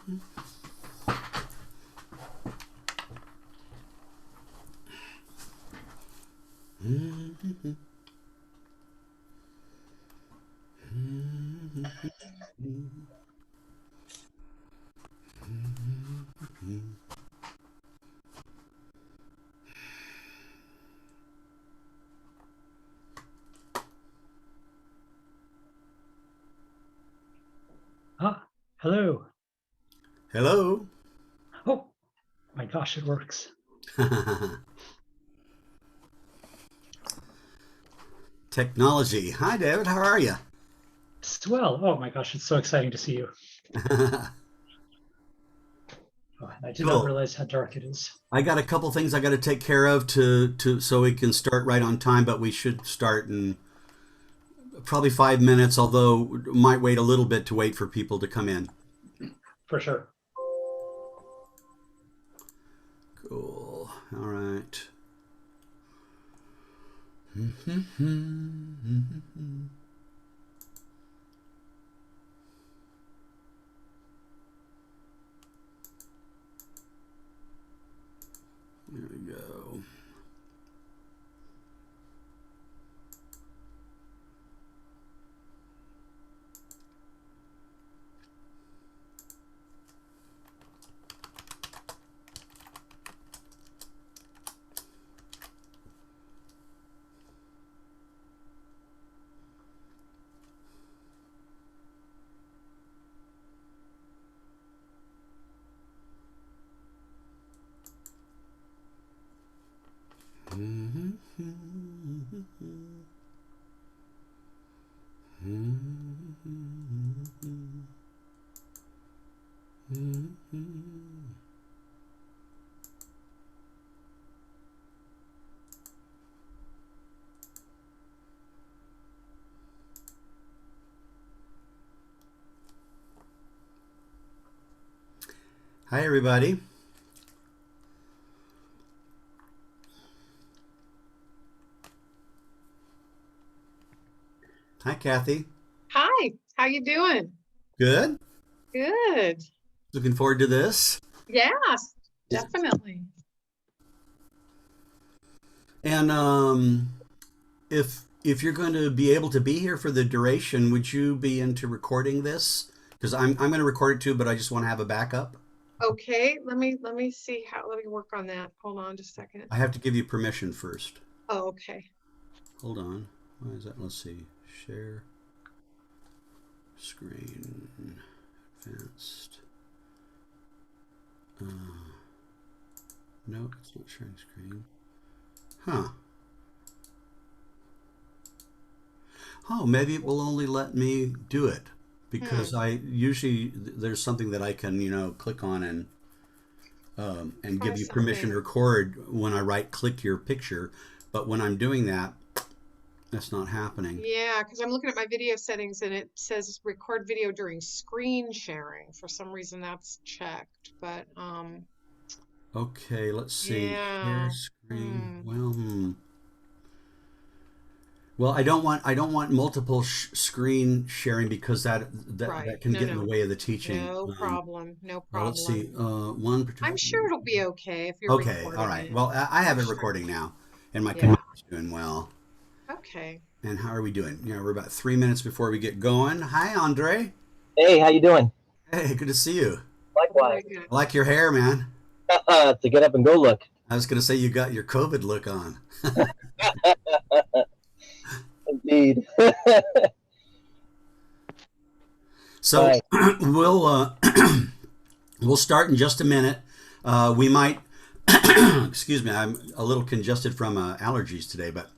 Ah, hello. Hello. Oh, my gosh, it works. Technology. Hi, David. How are you? Swell. Oh my gosh, it's so exciting to see you. Oh, I did not Cool. realize how dark it is. I got a couple things I got to take care of to so we can start right on time, but we should start in probably 5 minutes, although might wait a little bit to wait for people to come in. For sure. Cool. All right. There we go. Hi, everybody. Hi, Kathy. Hi, how you doing? Good. Good. Looking forward to this. Yes, definitely. And if you're going to be able to be here for the duration, would you be into recording this? Because I'm going to record it too, but I just want to have a backup. Okay, let me see how let me work on that. Hold on just a second. I have to give you permission first. Oh, okay. Hold on. Why is that? Let's see. Share screen. Advanced. No, it's not sharing screen. Huh. Oh, maybe it will only let me do it because I usually there's something that I can click on and Try give you permission to something. record when I right click your picture, but when I'm doing that, that's not happening. Yeah, because I'm looking at my video settings and it says record video during screen sharing. For some reason that's checked, but Okay, let's see. Share yeah. screen. Hmm. Well, I don't want multiple screen sharing because that Right. can No, get in the no. way of the teaching. No problem. No Well, let's see. problem. One I'm sure particular. it'll be okay if you're Okay, all recording right. it. Well, I I'm have it sure. recording now, and my Yeah. computer's doing well. Okay. And how are we doing? We're about 3 minutes before we get going. Hi, Andre. Hey, how you doing? Hey, good to see you. Likewise. Very good. I like your hair, man. To get up and go look. I was going to say you got your COVID look on. Indeed. So Right. we'll start in just a minute. We might, excuse me, I'm a little congested from allergies today, but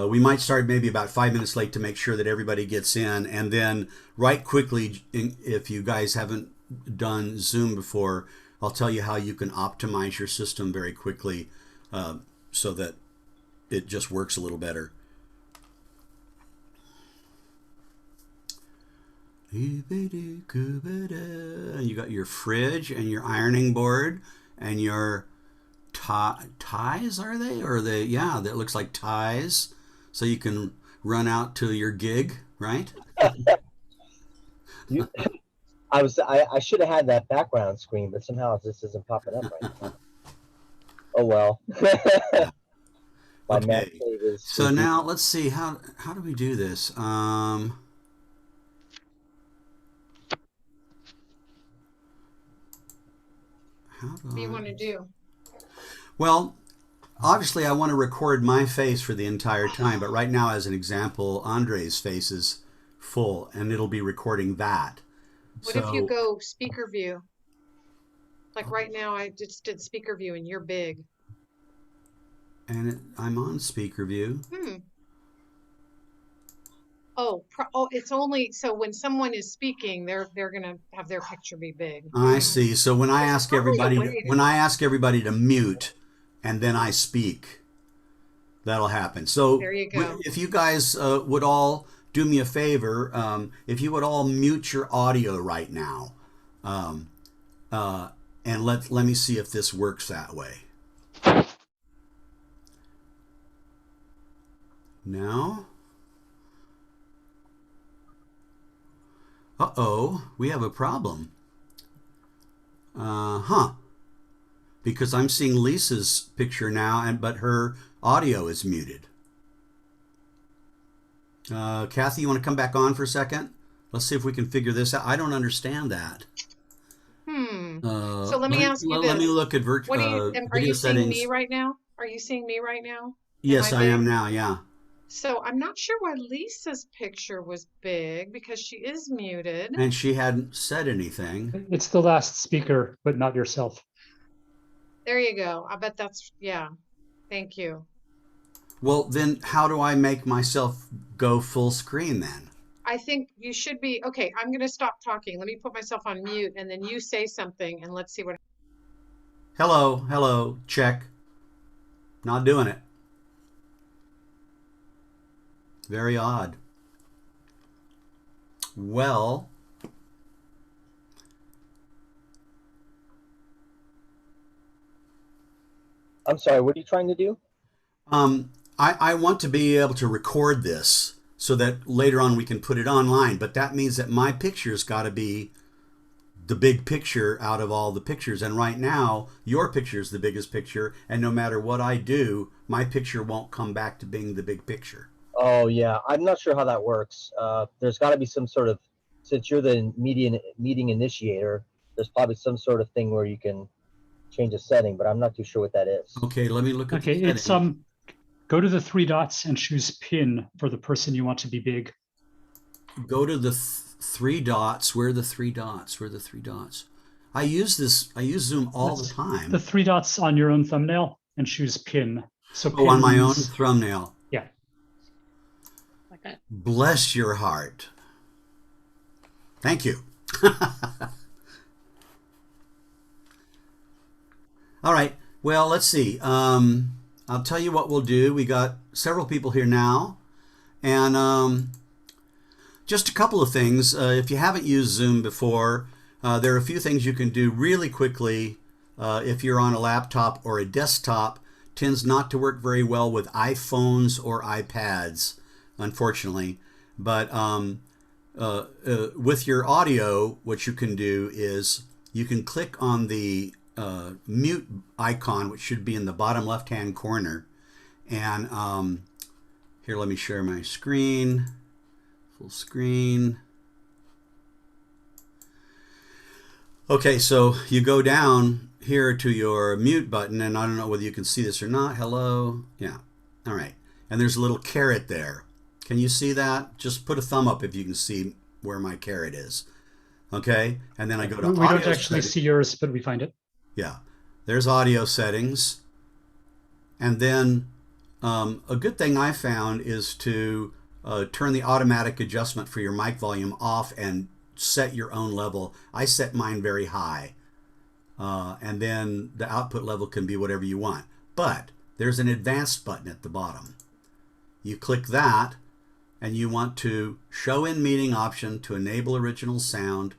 we might start maybe about 5 minutes late to make sure that everybody gets in, and then right quickly, if you guys haven't done Zoom before, I'll tell you how you can optimize your system very quickly so that it just works a little better. You got your fridge and your ironing board and your ties, are they? Or they, yeah, that looks like ties. So you can run out to your gig, right? You, I should have had that background screen, but somehow this isn't popping up right now. Oh well. My Mac Okay. save is So now let's see how do we do this? How What do you want to do? Well, obviously I want to record my face for the entire time, but right now, as an example, Andre's face is full, and it'll be recording that. What if you go speaker view? Like right now, I just did speaker view and you're big. And I'm on speaker view. Oh, it's only so when someone is speaking, they're gonna have their picture be big. I see. So when I There's ask probably a everybody, way to- when I ask everybody to mute, and then I speak, that'll happen. So There you go. if you guys would all do me a favor, if you would all mute your audio right now, and let me see if this works that way. Now, uh-oh, we have a problem. Because I'm seeing Lisa's picture now, but her audio is muted. Kathy, you want to come back on for a second? Let's see if we can figure this out. I don't understand that. So let me ask you this. Let me look at What are video you settings. seeing me right now? Are you seeing me right now? Yes, I big? am now, yeah. So I'm not sure why Lisa's picture was big because she is muted. And she hadn't said anything. It's the last speaker, but not yourself. There you go. I bet that's, yeah. Thank you. Well, then how do I make myself go full screen then? I think you should be, okay, I'm going to stop talking. Let me put myself on mute and then you say something and let's see what. Hello, check. Not doing it. Very odd. Well, I'm sorry, what are you trying to do? I want to be able to record this so that later on we can put it online, but that means that my picture's got to be the big picture out of all the pictures. And right now, your picture is the biggest picture, and no matter what I do, my picture won't come back to being the big picture. Oh yeah, I'm not sure how that works. There's got to be some sort of, since you're the meeting initiator, there's probably some sort of thing where you can change a setting, but I'm not too sure what that is. Okay, let me look at Okay, the it's setting. go to the three dots and choose pin for the person you want to be big. Go to the three dots. Where are the three dots? Where are the three dots? I use Zoom all the time. The three dots on your own thumbnail and choose pin. So Oh, on my own pins- thumbnail. Yeah. Like that. Bless your heart. Thank you. All right. Well, let's see. I'll tell you what we'll do. We got several people here now. And just a couple of things. If you haven't used Zoom before, there are a few things you can do really quickly. If you're on a laptop or a desktop, tends not to work very well with iPhones or iPads, unfortunately. But with your audio, what you can do is you can click on the mute icon, which should be in the bottom left-hand corner. And here, let me share my screen. Full screen. Okay, so you go down here to your mute button, and I don't know whether you can see this or not. Hello. Yeah. All right. And there's a little caret there. Can you see that? Just put a thumb up if you can see where my caret is. Okay. And then I go to We audio don't actually settings. see yours, but we find it. Yeah. There's audio settings. And then a good thing I found is to turn the automatic adjustment for your mic volume off and set your own level. I set mine very high. And then the output level can be whatever you want. But there's an advanced button at the bottom. You click that, and you want to show in meeting option to enable original sound,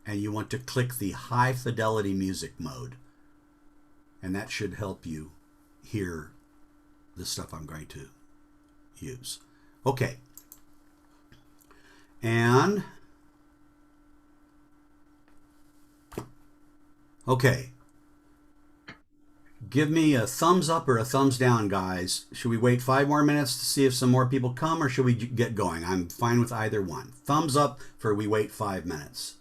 and you want to click the high fidelity music mode. And that should help you hear the stuff I'm going to use. Okay. And Okay. Give me a thumbs up or a thumbs down, guys. Should we wait 5 more minutes to see if some more people come, or should we get going? I'm fine with either one. Thumbs up for we wait 5 minutes.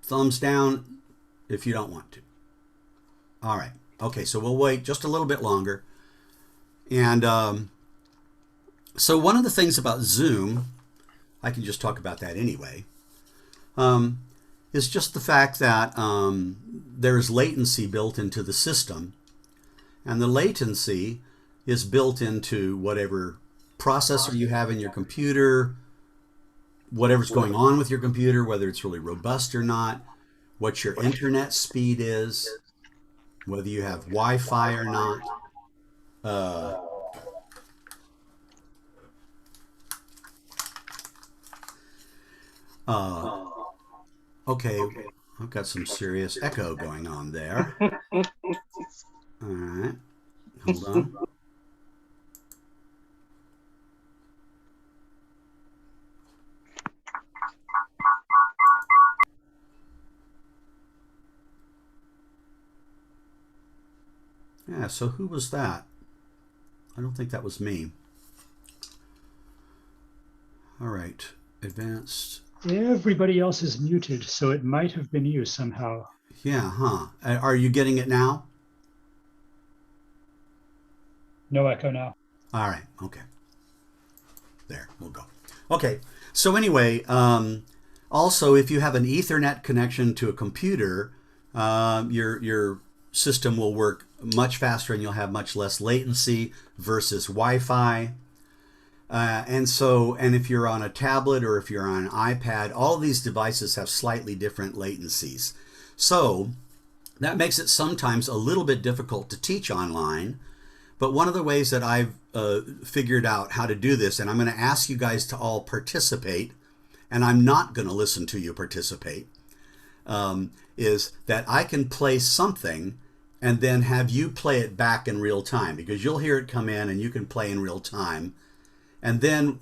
Thumbs down if you don't want to. All right. Okay, so we'll wait just a little bit longer. And so one of the things about Zoom, I can just talk about that anyway, is just the fact that there's latency built into the system. And the latency is built into whatever processor you have in your computer, whatever's going on with your computer, whether it's really robust or not, what your internet speed is, whether you have Wi-Fi or not. Okay, I've got some serious echo going on there. All right, hold on. Yeah, so who was that? I don't think that was me. All right, advanced. Everybody else is muted, so it might have been you somehow. Yeah, huh? Are you getting it now? No echo now. All right, okay. There, we'll go. Okay, so anyway, also if you have an Ethernet connection to a computer, your system will work much faster and you'll have much less latency versus Wi-Fi. And if you're on a tablet or if you're on an iPad, all of these devices have slightly different latencies. So that makes it sometimes a little bit difficult to teach online. But one of the ways that I've figured out how to do this, and I'm going to ask you guys to all participate, and I'm not going to listen to you participate, is that I can play something and then have you play it back in real time, because you'll hear it come in and you can play in real time. And then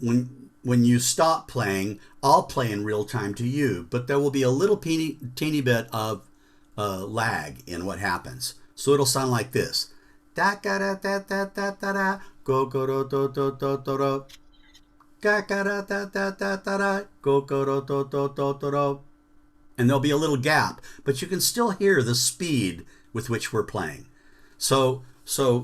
when you stop playing, I'll play in real time to you, but there will be a little teeny bit of lag in what happens. So it'll sound like this. Da ga da da da da da da go go do do do do do do ga ga da da da da da da go go do do do do do do. And there'll be a little gap, but you can still hear the speed with which we're playing. So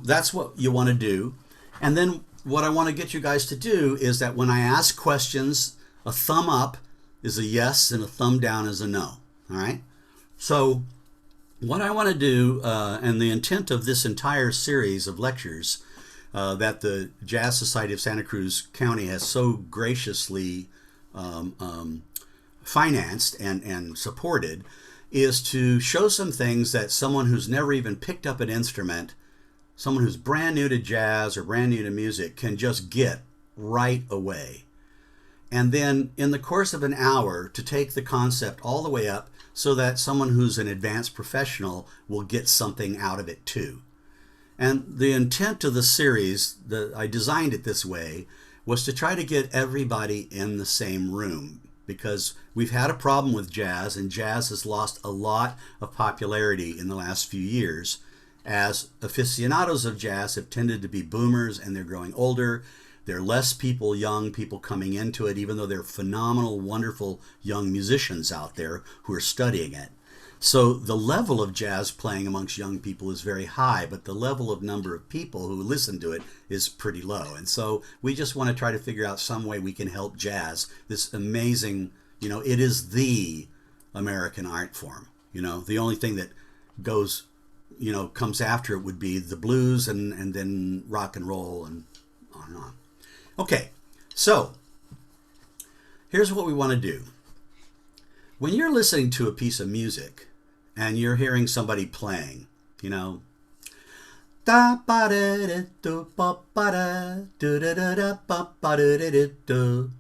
that's what you want to do. And then what I want to get you guys to do is that when I ask questions, a thumb up is a yes and a thumb down is a no. All right? So what I want to do, and the intent of this entire series of lectures that the Jazz Society of Santa Cruz County has so graciously financed and supported, is to show some things that someone who's never even picked up an instrument, someone who's brand new to jazz or brand new to music, can just get right away. And then in the course of an hour to take the concept all the way up so that someone who's an advanced professional will get something out of it too. And the intent of the series, I designed it this way, was to try to get everybody in the same room, because we've had a problem with jazz, and jazz has lost a lot of popularity in the last few years, as aficionados of jazz have tended to be boomers and they're growing older. There are less young people coming into it, even though there are phenomenal, wonderful young musicians out there who are studying it. So the level of jazz playing amongst young people is very high, but the level of number of people who listen to it is pretty low. And so we just want to try to figure out some way we can help jazz, this amazing, it is the American art form. The only thing that goes, comes after it would be the blues and then rock and roll and on and on. Okay, so here's what we want to do. When you're listening to a piece of music and you're hearing somebody playing, you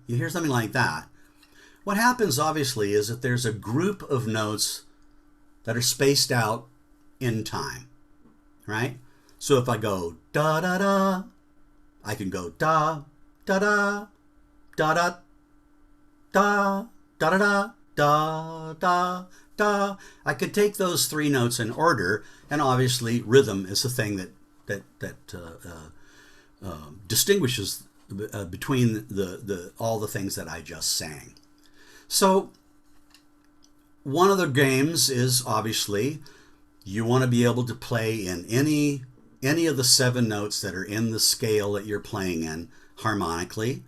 hear something like that. What happens obviously is that there's a group of notes that are spaced out in time, right? So if I go da da da, I can go da da da da da da da da da da da. I could take those three notes in order, and obviously rhythm is the thing that distinguishes between all the things that I just sang. So one of the games is obviously you want to be able to play in any of the 7 notes that are in the scale that you're playing in harmonically,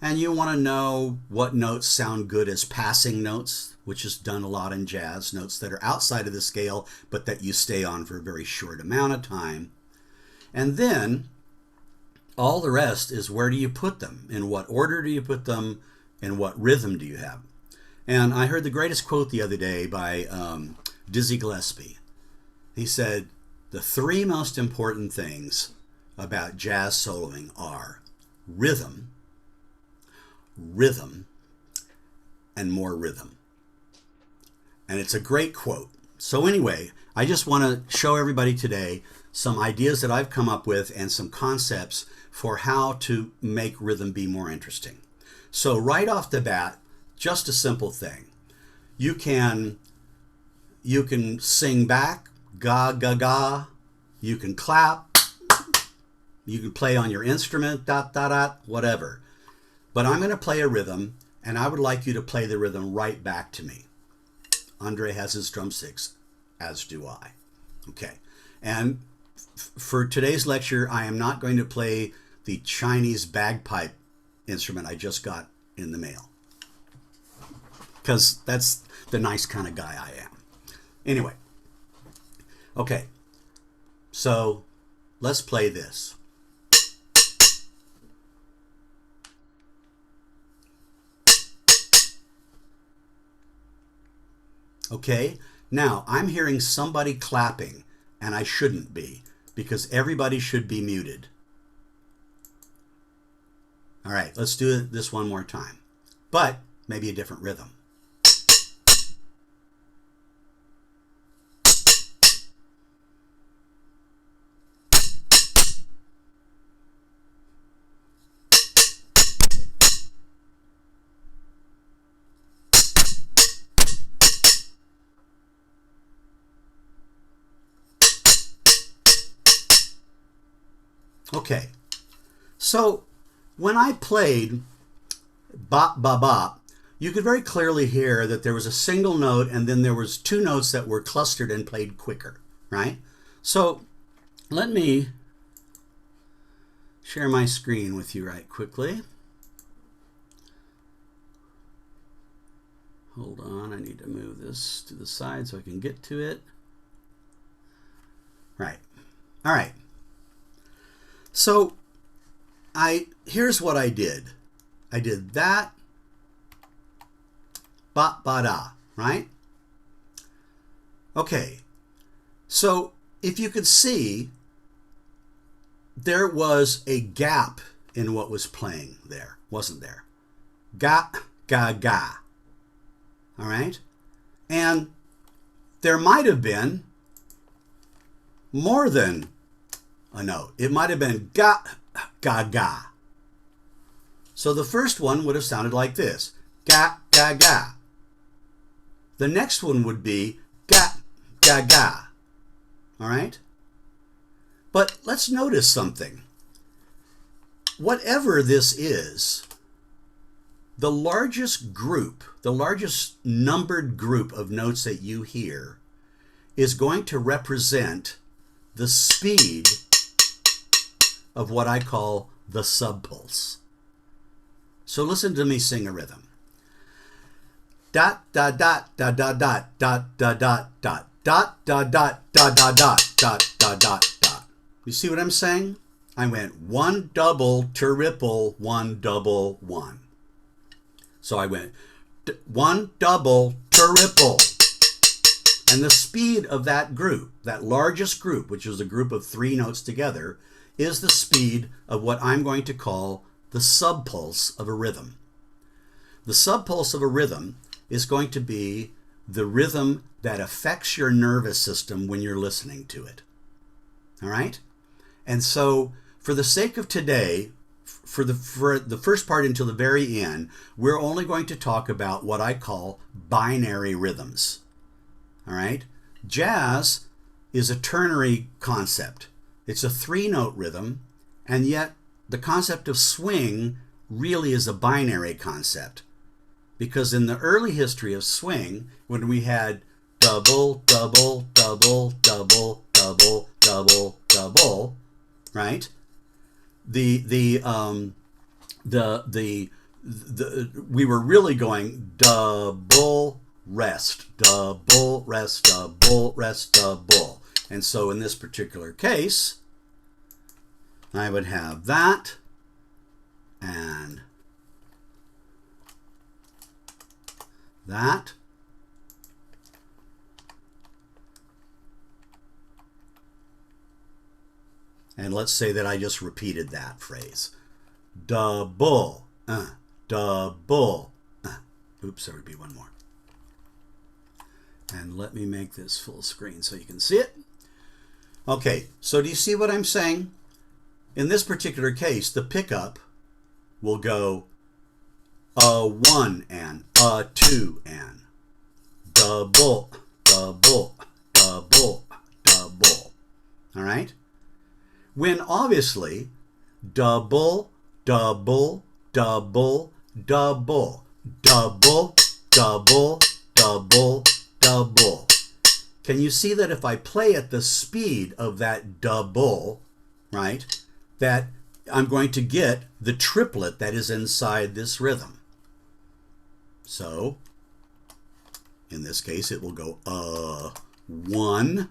and you want to know what notes sound good as passing notes, which is done a lot in jazz, notes that are outside of the scale but that you stay on for a very short amount of time. And then all the rest is, where do you put them? In what order do you put them? And what rhythm do you have? And I heard the greatest quote the other day by Dizzy Gillespie. He said, the 3 most important things about jazz soloing are rhythm, rhythm, and more rhythm. And it's a great quote. So anyway, I just want to show everybody today some ideas that I've come up with and some concepts for how to make rhythm be more interesting. So right off the bat, just a simple thing. You can sing back, ga, ga, ga. You can clap. You can play on your instrument, dot, dot, dot, whatever. But I'm going to play a rhythm, and I would like you to play the rhythm right back to me. Andre has his drumsticks, as do I. Okay. And for today's lecture, I am not going to play the Chinese bagpipe instrument I just got in the mail, because that's the nice kind of guy I am. Anyway, okay, so let's play this. Okay, now I'm hearing somebody clapping, and I shouldn't be, because everybody should be muted. All right, let's do this one more time, but maybe a different rhythm. Okay, so when I played bop, bop, bop, you could very clearly hear that there was a single note and then there was 2 notes that were clustered and played quicker, right? So let me share my screen with you right quickly. Hold on, I need to move this to the side so I can get to it. Right, all right. So here's what I did. I did that, ba, ba, da, right? Okay, so if you could see, there was a gap in what was playing there, wasn't there? Ga, ga, ga, all right? And there might have been more than a note. It might have been ga, ga, ga. So the first one would have sounded like this, ga, ga, ga. The next one would be ga, ga, ga. All right? But let's notice something. Whatever this is, the largest group, the largest numbered group of notes that you hear is going to represent the speed of what I call the subpulse. So listen to me sing a rhythm. Dot, dot, dot, dot, dot, dot, dot, dot, dot, dot, dot, dot, dot, dot, dot, dot, dot, dot, dot. You see what I'm saying? I went 1 double, triple, 1 double, 1. So I went 1 double, triple. And the speed of that group, that largest group, which is a group of 3 notes together, is the speed of what I'm going to call the subpulse of a rhythm. The subpulse of a rhythm is going to be the rhythm that affects your nervous system when you're listening to it. All right? And so for the sake of today, for the first part until the very end, we're only going to talk about what I call binary rhythms. All right? Jazz is a ternary concept. It's a 3-note rhythm, and yet the concept of swing really is a binary concept. Because in the early history of swing, when we had double, double, double, double, double, double, double, right? We were really going double, rest, double, rest, double, rest, double. And so in this particular case, I would have that and that. And let's say that I just repeated that phrase. Double, double. Oops, there would be one more. And let me make this full screen so you can see it. Okay, so do you see what I'm saying? In this particular case, the pickup will go a 1 and a 2 and double, double, double, double. All right? When obviously double, double, double, double, double, double, double, double. Can you see that if I play at the speed of that double, right, that I'm going to get the triplet that is inside this rhythm? So, in this case, it will go 1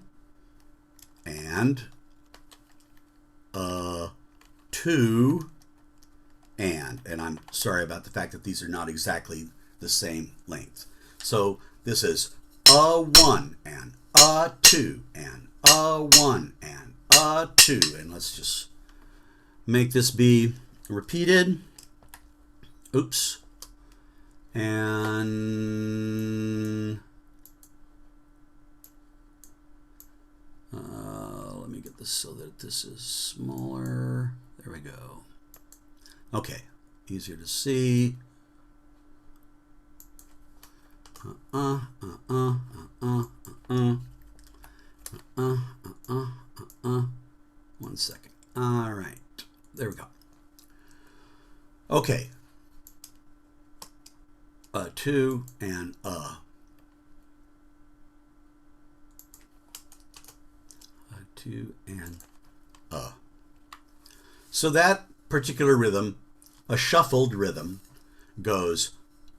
and 2 and I'm sorry about the fact that these are not exactly the same length. So this is a 1 and a 2 and a 1 and a 2, and let's just make this be repeated. Oops. And let me get this so that this is smaller. There we go. Okay, easier to see. One second. All right, there we go. Okay. 2 and 2 and So that particular rhythm, a shuffled rhythm, goes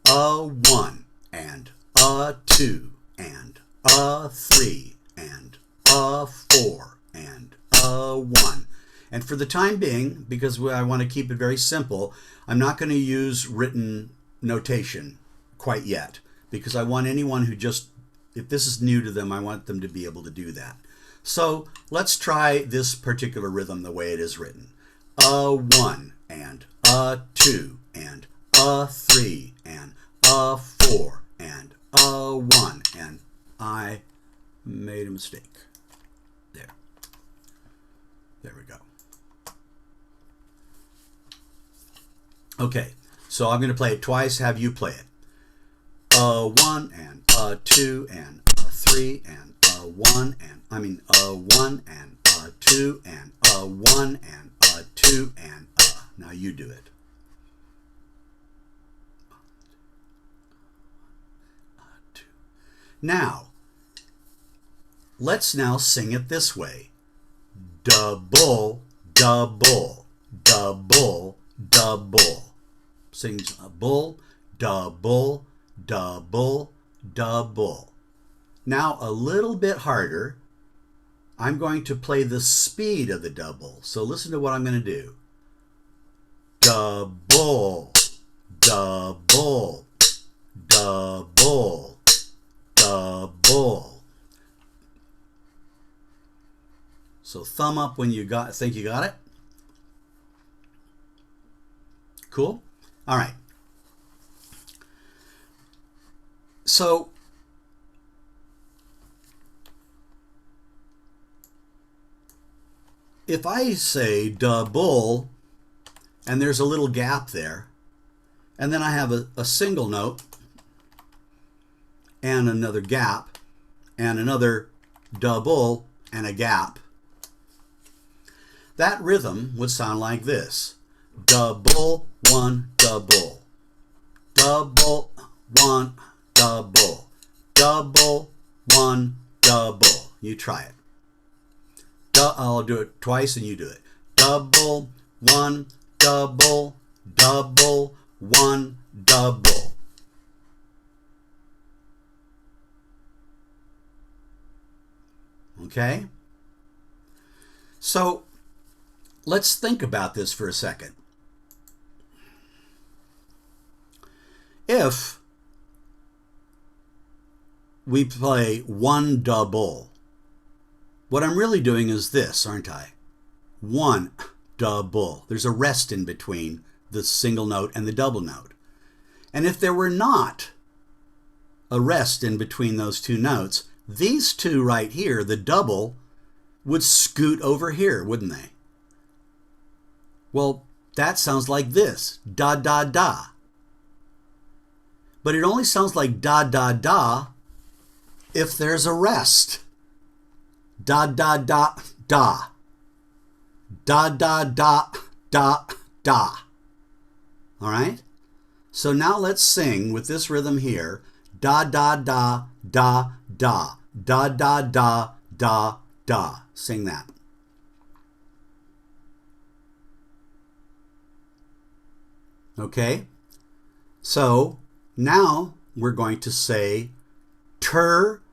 a 1 and a 2 and a 3 and a 4 and a 1. And for the time being, because I want to keep it very simple, I'm not going to use written notation quite yet, because I want anyone who just, if this is new to them, I want them to be able to do that. So let's try this particular rhythm the way it is written. A 1 and a 2 and a 3 and a 4 and a 1, and I made a mistake. There we go. Okay, so I'm going to play it twice, have you play it. A 1 and a 2 and a 3 and a 1 and, a 1 and a 2 and a 1 and a 2 and a. Now you do it. Now, let's now sing it this way. Double, double, double, double. Sing double, double, double, double. Now a little bit harder. I'm going to play the speed of the double. So listen to what I'm going to do. Double, double, double, double. So thumb up when you think you got it. Cool? All right. So if I say double and there's a little gap there, and then I have a single note and another gap, and another double and a gap, that rhythm would sound like this. Double, one, double. Double, one, double. Double, one, double. You try it. I'll do it twice and you do it. Double, one, double, double, one, double. Okay? So let's think about this for a second. If we play one double, what I'm really doing is this, aren't I? One double. There's a rest in between the single note and the double note. And if there were not a rest in between those two notes, these two right here, the double, would scoot over here, wouldn't they? Well, that sounds like this, da, da, da. But it only sounds like da, da, da if there's a rest. Da, da, da, da. Da, da, da, da, da. All right? So now let's sing with this rhythm here. Da, da, da, da, da. Da, da, da, da, da. Sing that. Okay? So now we're going to say ter-ri-pull.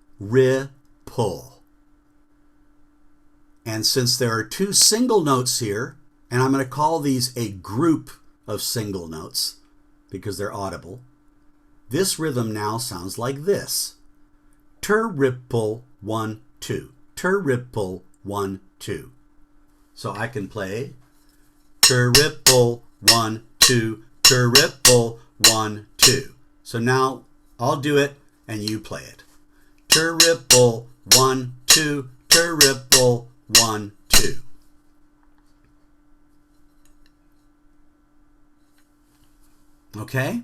And since there are two single notes here, and I'm going to call these a group of single notes because they're audible, this rhythm now sounds like this. Ter-ri-pull, 1, 2. Ter-ri-pull, 1, 2. So I can play ter-ri-pull, 1, 2, ter-ri-pull, 1, 2. So now I'll do it and you play it. Ter-ri-pull, 1, 2, ter-ri-pull, 1, 2. Okay?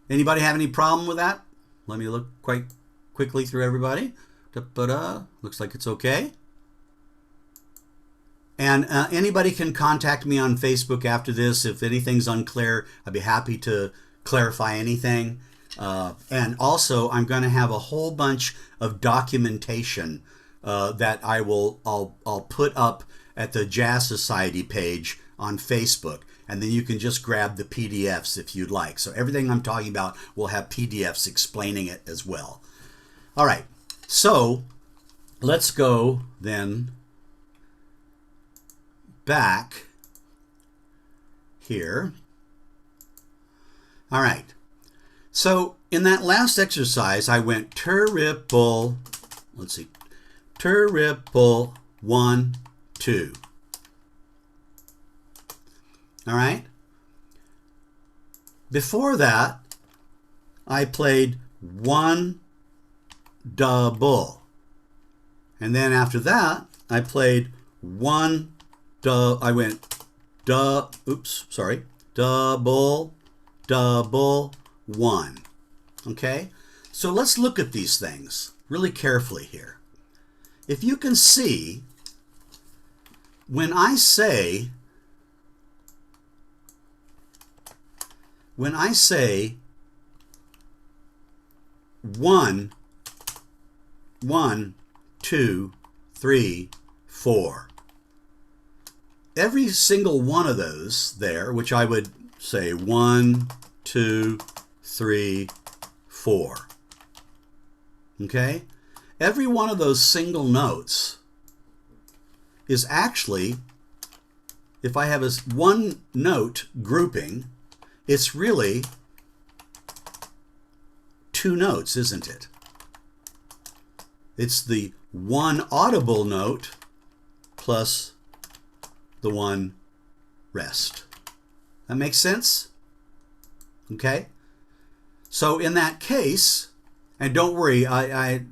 Anybody have any problem with that? Let me look quite quickly through everybody. Da-ba-da. Looks like it's okay. And anybody can contact me on Facebook after this. If anything's unclear, I'd be happy to clarify anything. And also, I'm going to have a whole bunch of documentation that I'll put up at the Jazz Society page on Facebook, and then you can just grab the PDFs if you'd like. So everything I'm talking about will have PDFs explaining it as well. All right, so let's go then back here. All right, so in that last exercise, I went ter-ri-pull, let's see, ter-ri-pull, 1, 2. All right. Before that, I played 1 double. And then after that, I played 1 I went double, double, 1. Okay? So let's look at these things really carefully here. If you can see, when I say 1, 1, 2, 3, 4, every single one of those there, which I would say 1, 2, 3, 4. Okay? Every one of those single notes is actually, if I have a one note grouping, it's really 2 notes, isn't it? It's the one audible note plus the one rest. That makes sense? Okay? So in that case, and don't worry, everything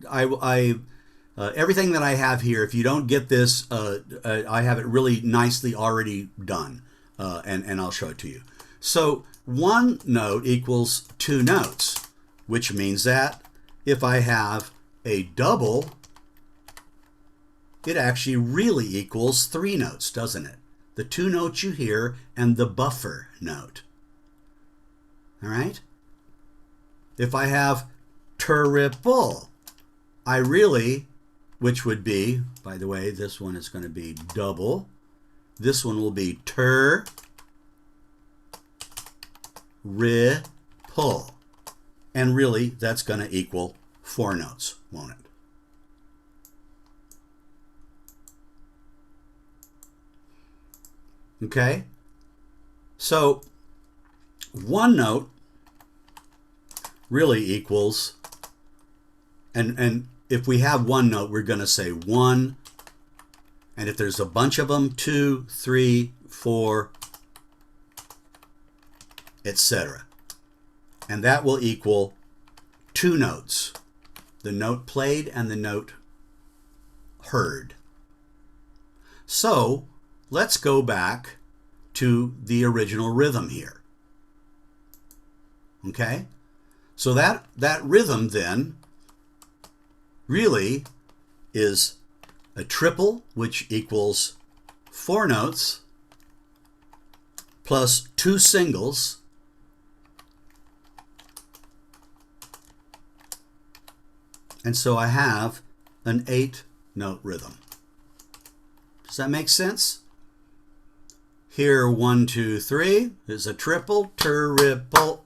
that I have here, if you don't get this, I have it really nicely already done, and I'll show it to you. So 1 note equals 2 notes, which means that if I have a double, it actually really equals 3 notes, doesn't it? The 2 notes you hear and the buffer note. All right? If I have triple, I really, which would be, by the way, this one is going to be double. This one will be ripple. And really, that's going to equal 4 notes, won't it? Okay? So, 1 note really equals, and if we have 1 note, we're going to say 1, and if there's a bunch of them, 2, 3, 4, etc. And that will equal 2 notes, the note played and the note heard. So let's go back to the original rhythm here. Okay? So that rhythm then really is a triple, which equals 4 notes plus 2 singles, and so I have an 8-note rhythm. Does that make sense? Here, 1, 2, 3 is a triple, triple,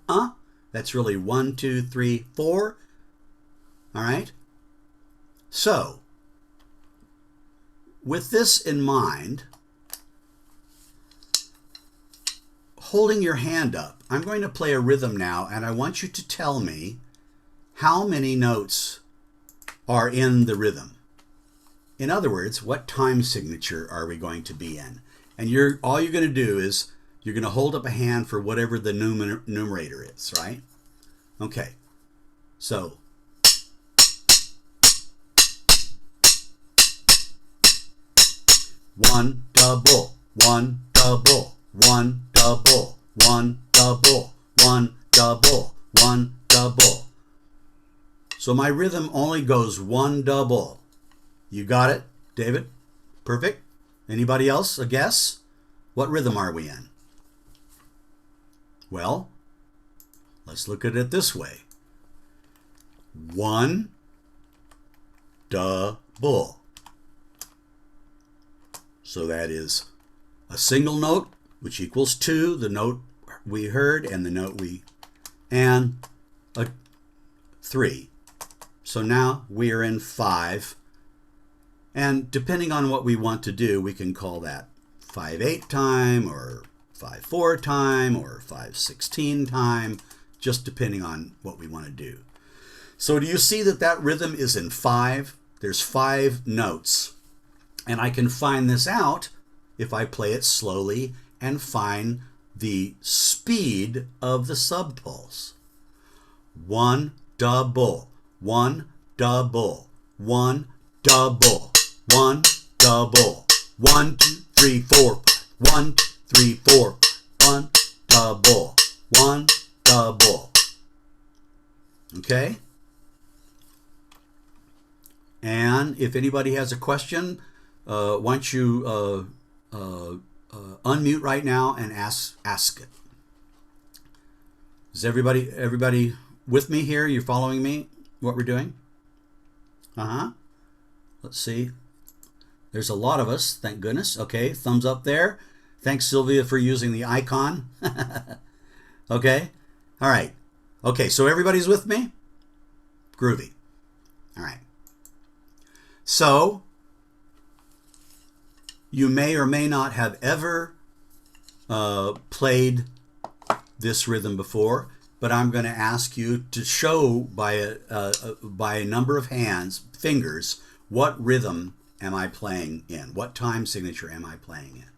that's really 1, 2, 3, 4. All right? So, with this in mind, holding your hand up, I'm going to play a rhythm now, and I want you to tell me how many notes are in the rhythm. In other words, what time signature are we going to be in? And all you're going to do is you're going to hold up a hand for whatever the numerator is, right? Okay. So, one double, one double, one double, one double, one double, one double. So my rhythm only goes 1 double. You got it, David? Perfect. Anybody else a guess? What rhythm are we in? Well, let's look at it this way. 1 double. So that is a single note, which equals 2, the note we heard and the note and a 3. So now we are in 5. And depending on what we want to do, we can call that 5/8 time or 5/4 time or 5/16 time, just depending on what we want to do. So do you see that rhythm is in 5? There's 5 notes. And I can find this out if I play it slowly and find the speed of the subpulse. 1 double, 1 double, 1 double, 1 double, 1, 2, 3, 4, 1, 2, 3, 4, 1 double, 1 double. Okay? And if anybody has a question, why don't you unmute right now and ask it. Is everybody with me here? You're following me? What we're doing? Let's see. There's a lot of us, thank goodness. Okay, thumbs up there. Thanks, Sylvia, for using the icon. Okay, all right. Okay, so everybody's with me? Groovy. All right. So, you may or may not have ever played this rhythm before, but I'm going to ask you to show by a number of fingers, what rhythm am I playing in? What time signature am I playing in?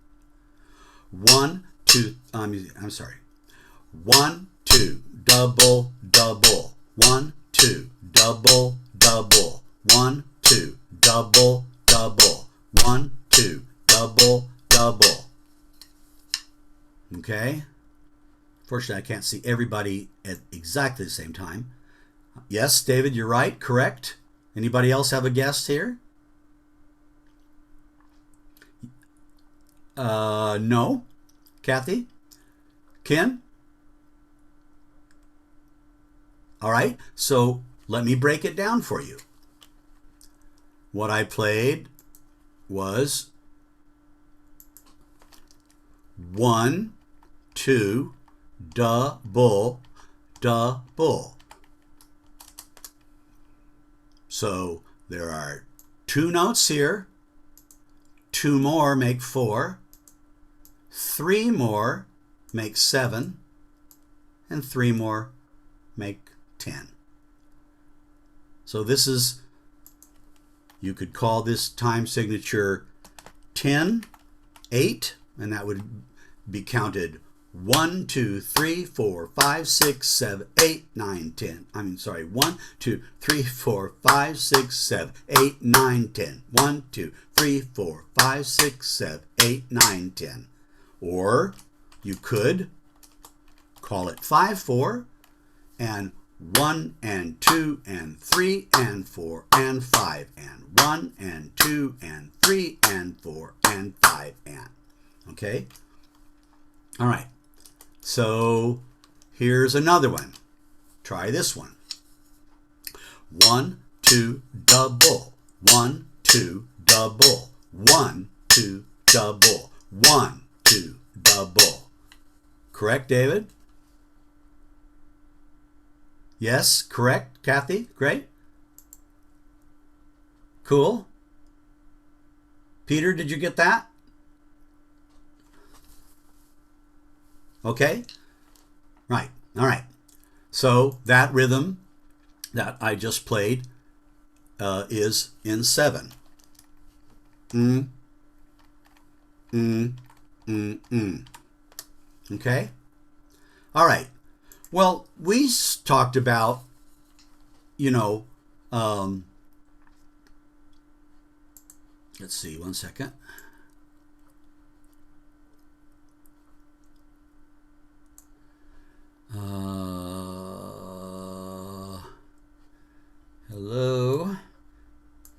1, 2, I'm sorry. 1, 2, double, double. 1, 2, double, double. 1, 2, double, double. 1, 2, double, double. Okay? Fortunately, I can't see everybody at exactly the same time. Yes, David, you're right. Correct. Anybody else have a guess here? No. Kathy? Ken? All right, so let me break it down for you. What I played was 1, 2, double, double. So there are 2 notes here, 2 more make 4, 3 more make 7, and 3 more make 10. So this is, you could call this time signature 10, 8, and that would be counted 1, 2, 3, 4, 5, 6, 7, 8, 9, 10. 1, 2, 3, 4, 5, 6, 7, 8, 9, 10. 1, 2, 3, 4, 5, 6, 7, 8, 9, 10. Or you could call it 5, 4, and 1 and 2 and 3 and 4 and 5 and 1 and 2 and 3 and 4 and 5 and. Okay? All right. So here's another one. Try this one. 1, 2, double. 1, 2, double. 1, 2, double. 1, 2, double. Correct, David? Yes, correct, Kathy? Great. Cool. Peter, did you get that? Okay. Right. All right. So that rhythm that I just played is in 7. Okay. All right. Well, we talked about, let's see, one second. Hello.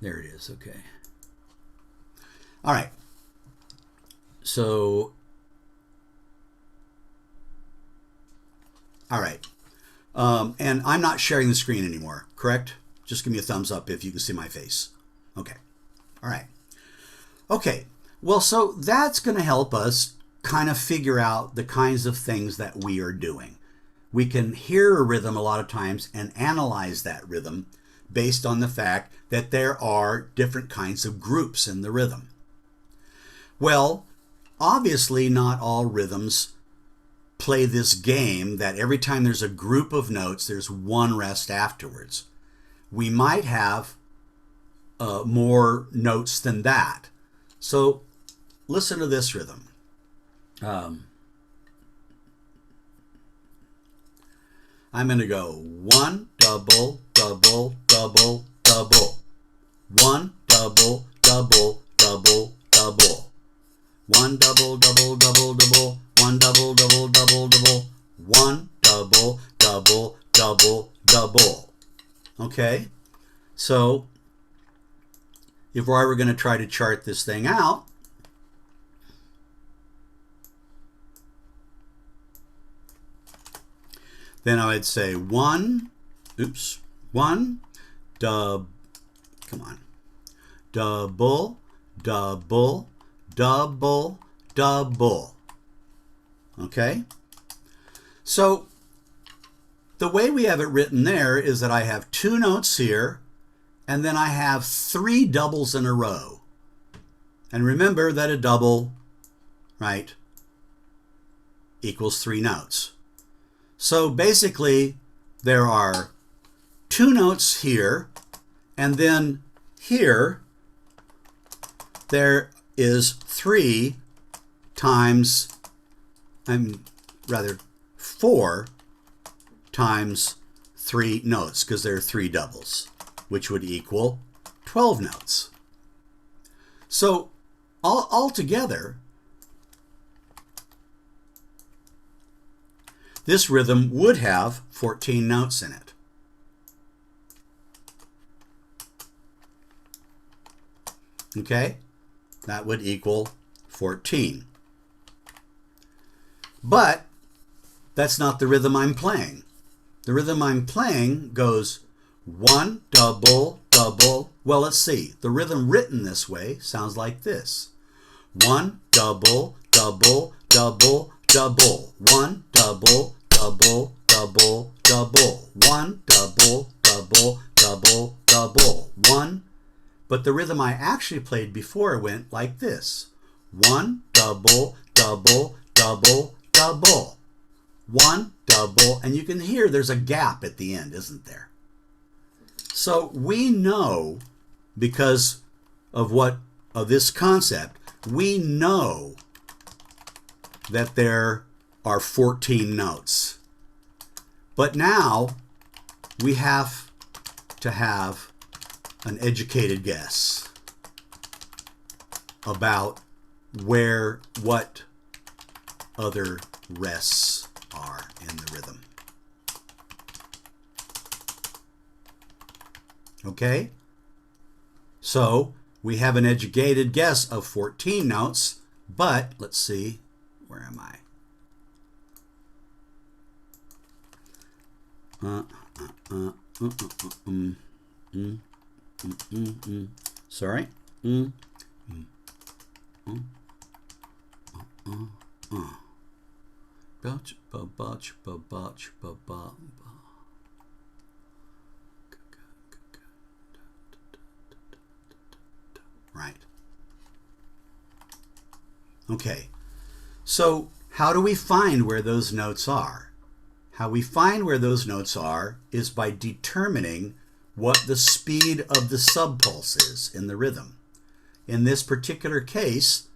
There it is. Okay. All right. So, all right. And I'm not sharing the screen anymore, correct? Just give me a thumbs up if you can see my face. Okay. All right. Okay. Well, so that's going to help us kind of figure out the kinds of things that we are doing. We can hear a rhythm a lot of times and analyze that rhythm based on the fact that there are different kinds of groups in the rhythm. Well, obviously not all rhythms play this game that every time there's a group of notes, there's one rest afterwards. We might have more notes than that. So listen to this rhythm. I'm going to go 1, double, double, double, double. 1, double, double, double, double. 1, double, double, double, double. 1, double, double, double, double. 1, double, double, double, double. Okay? So, if I were going to try to chart this thing out, then I would say 1, double, double, double, double, double. Okay? So the way we have it written there is that I have 2 notes here, and then I have 3 doubles in a row. And remember that a double, right, equals 3 notes. So basically, there are 2 notes here, and then here, there is 3 times, 4 times 3 notes, because there are 3 doubles, which would equal 12 notes. So altogether, this rhythm would have 14 notes in it. Okay? That would equal 14. But that's not the rhythm I'm playing. The rhythm I'm playing goes 1, double, double. Well, let's see. The rhythm written this way sounds like this. 1, double, double, double, double. 1, double, double, double, double. 1, double, double, double, double. 1. But the rhythm I actually played before went like this. 1, double, double, double, double. 1, double, and you can hear there's a gap at the end, isn't there? So we know, because of this concept, we know that there are 14 notes. But now we have to have an educated guess about what other rests are in the rhythm. Okay? So we have an educated guess of 14 notes, but let's see, where am I? Sorry. Right. Okay. So how do we find where those notes are? How we find where those notes are is by determining what the speed of the subpulse is in the rhythm. In this particular case,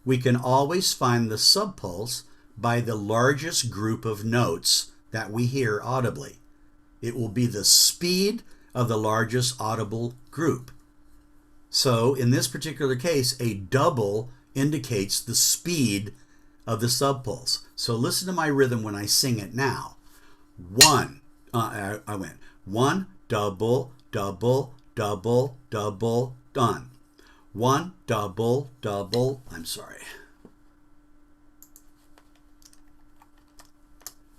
we can always find the subpulse by the largest group of notes that we hear audibly. It will be the speed of the largest audible group. So in this particular case, a double indicates the speed of the subpulse. So listen to my rhythm when I sing it now. 1, I went 1, double, double, double, double, done. 1, double, double, I'm sorry.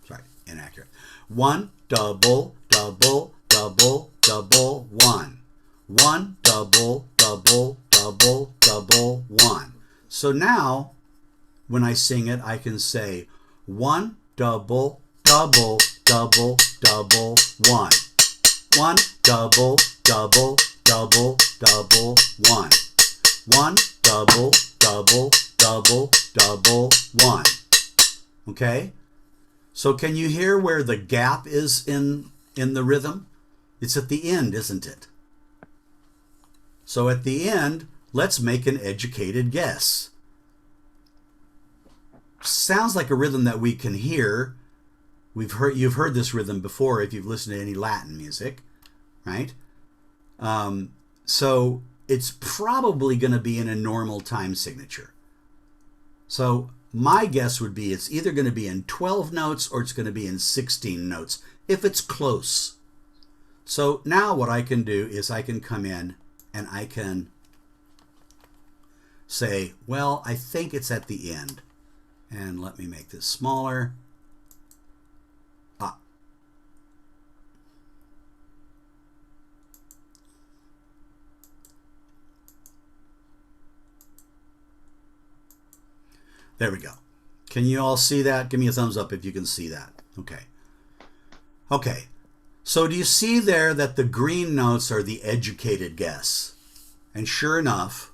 Sorry, inaccurate. 1, double, double, double, double, 1. 1, double, double, double, double, 1. So now, when I sing it, I can say 1, double, double, double, double, 1. 1, double, double, double, double, 1. 1, double, double, double, double, 1. Okay? So can you hear where the gap is in the rhythm? It's at the end, isn't it? So at the end, let's make an educated guess. Sounds like a rhythm that we can hear. You've heard this rhythm before if you've listened to any Latin music, right? So it's probably going to be in a normal time signature. So my guess would be it's either going to be in 12 notes or it's going to be in 16 notes if it's close. So now what I can do is I can come in and I can say, well, I think it's at the end. And let me make this smaller. There we go. Can you all see that? Give me a thumbs up if you can see that. Okay. Okay. So do you see there that the green notes are the educated guess? And sure enough,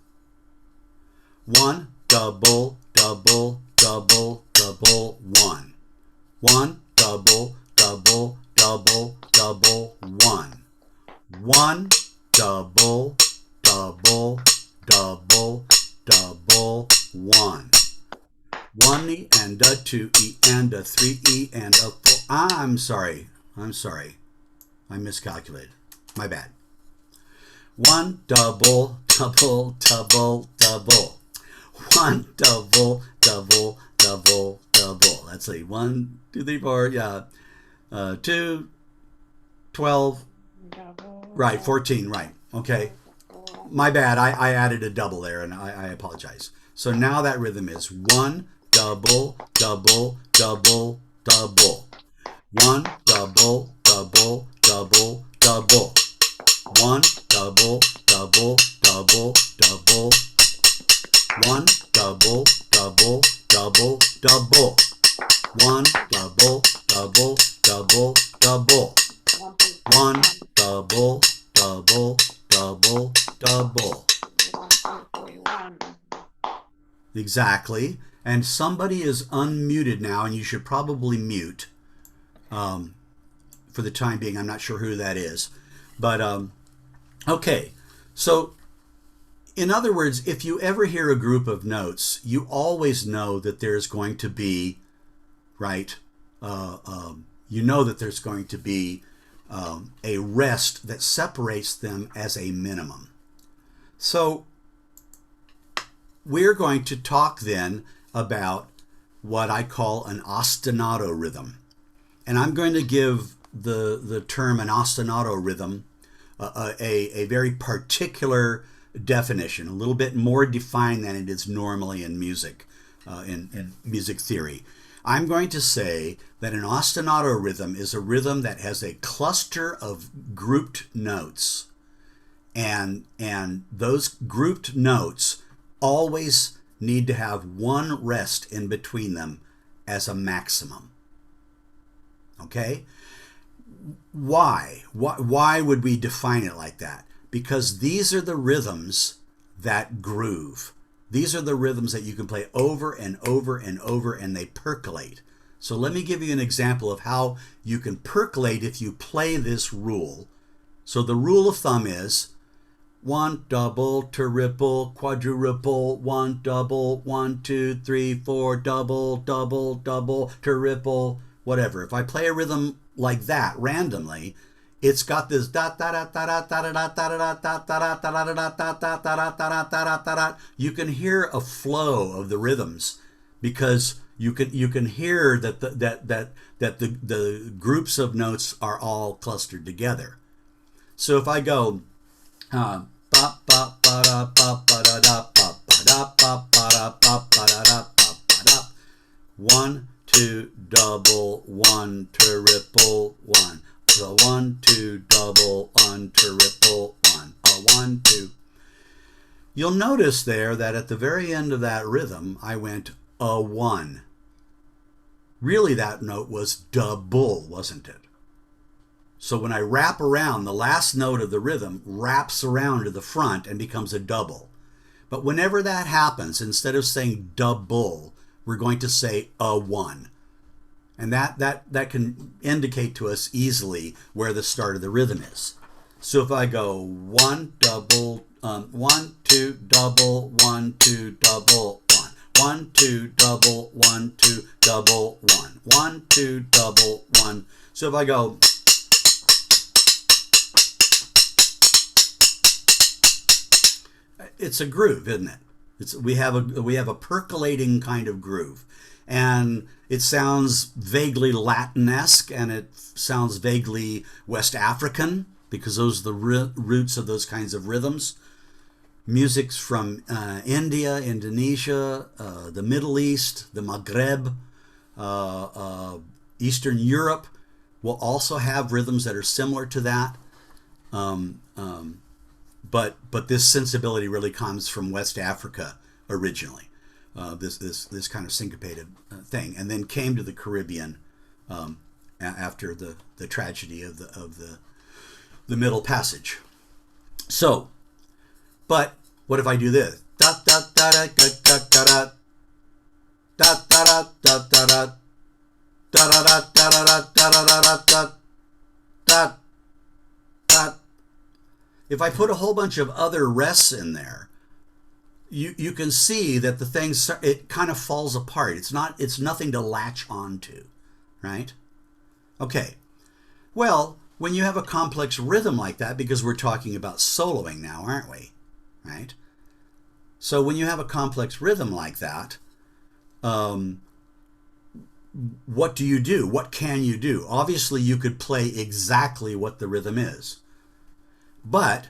1, double, double, double, double, 1. 1, double, double, double, double, 1. 1, double, double, double, double, 1. 1 E and a 2 E and a 3 E and a 4. I'm sorry. I miscalculated. My bad. 1, double, double, double, double. 1, double, double, double, double. Let's see. 1, 2, 3, 4. Yeah. 2, 12. Double. Right. 14. Right. Okay. my bad. I added a double there, and I apologize. So now that rhythm is 1, double, double, double, double. 1, double, double, double, double. 1, double, double, double, double. 1, double, double, double, double. 1, double, double, double, double. 1, double, double, double, double. Exactly. And somebody is unmuted now, and you should probably mute for the time being. I'm not sure who that is. But, okay. So, in other words, if you ever hear a group of notes, you always know that there's going to be, right, you know that there's going to be a rest that separates them as a minimum. So we're going to talk then about what I call an ostinato rhythm. And I'm going to give the term an ostinato rhythm a very particular definition, a little bit more defined than it is normally in music, in music theory. I'm going to say that an ostinato rhythm is a rhythm that has a cluster of grouped notes, and those grouped notes always need to have one rest in between them as a maximum. Okay? Why? Why would we define it like that? Because these are the rhythms that groove. These are the rhythms that you can play over and over and over, and they percolate. So let me give you an example of how you can percolate if you play this rule. So the rule of thumb is 1 double, triple, quadruple, 1 double, 1, 2, 3, 4, double, double, double, triple, whatever. If I play a rhythm like that randomly, it's got this dot dot dot dot dot dot dot dot dot dot dot dot dot dot. You can hear a flow of the rhythms because you can hear that the groups of notes are all clustered together. So if I go 1, 2, double, 1, triple, 1. So 1, 2, double, 1, triple, 1. 1, 2. You'll notice there that at the very end of that rhythm, I went a 1. Really, that note was double, wasn't it? So when I wrap around, the last note of the rhythm wraps around to the front and becomes a double. But whenever that happens, instead of saying double, we're going to say a 1. And that can indicate to us easily where the start of the rhythm is. So if I go 1, double, 1, 2, double, 1, 2, double, 1. 1, 2, double, 1, 2, double, 1. 1, 2, double, 1. So if I go, it's a groove, isn't it? We have a percolating kind of groove. And it sounds vaguely Latin-esque, and it sounds vaguely West African, because those are the roots of those kinds of rhythms. Music's from India, Indonesia, the Middle East, the Maghreb, Eastern Europe will also have rhythms that are similar to that. But this sensibility really comes from West Africa originally. This kind of syncopated thing, and then came to the Caribbean after the tragedy of the Middle Passage. So, but what if I do this? Da da da da da da da da da da da da da da da da da da da. If I put a whole bunch of other rests in there, you can see that the thing, it kind of falls apart. It's nothing to latch onto, right? Okay. Well, when you have a complex rhythm like that, because we're talking about soloing now, aren't we? Right? So when you have a complex rhythm like that, what do you do? What can you do? Obviously, you could play exactly what the rhythm is. But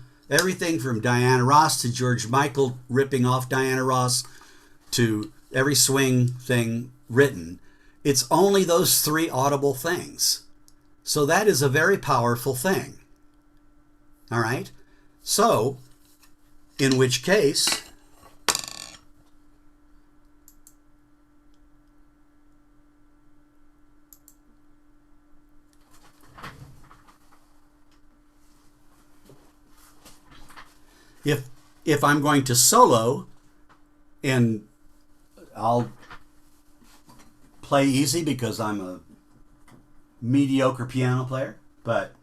Everything from Diana Ross to George Michael ripping off Diana Ross to every swing thing written. It's only those three audible things. So that is a very powerful thing. All right? So, in which case, if I'm going to solo, and I'll play easy because I'm a mediocre piano player, but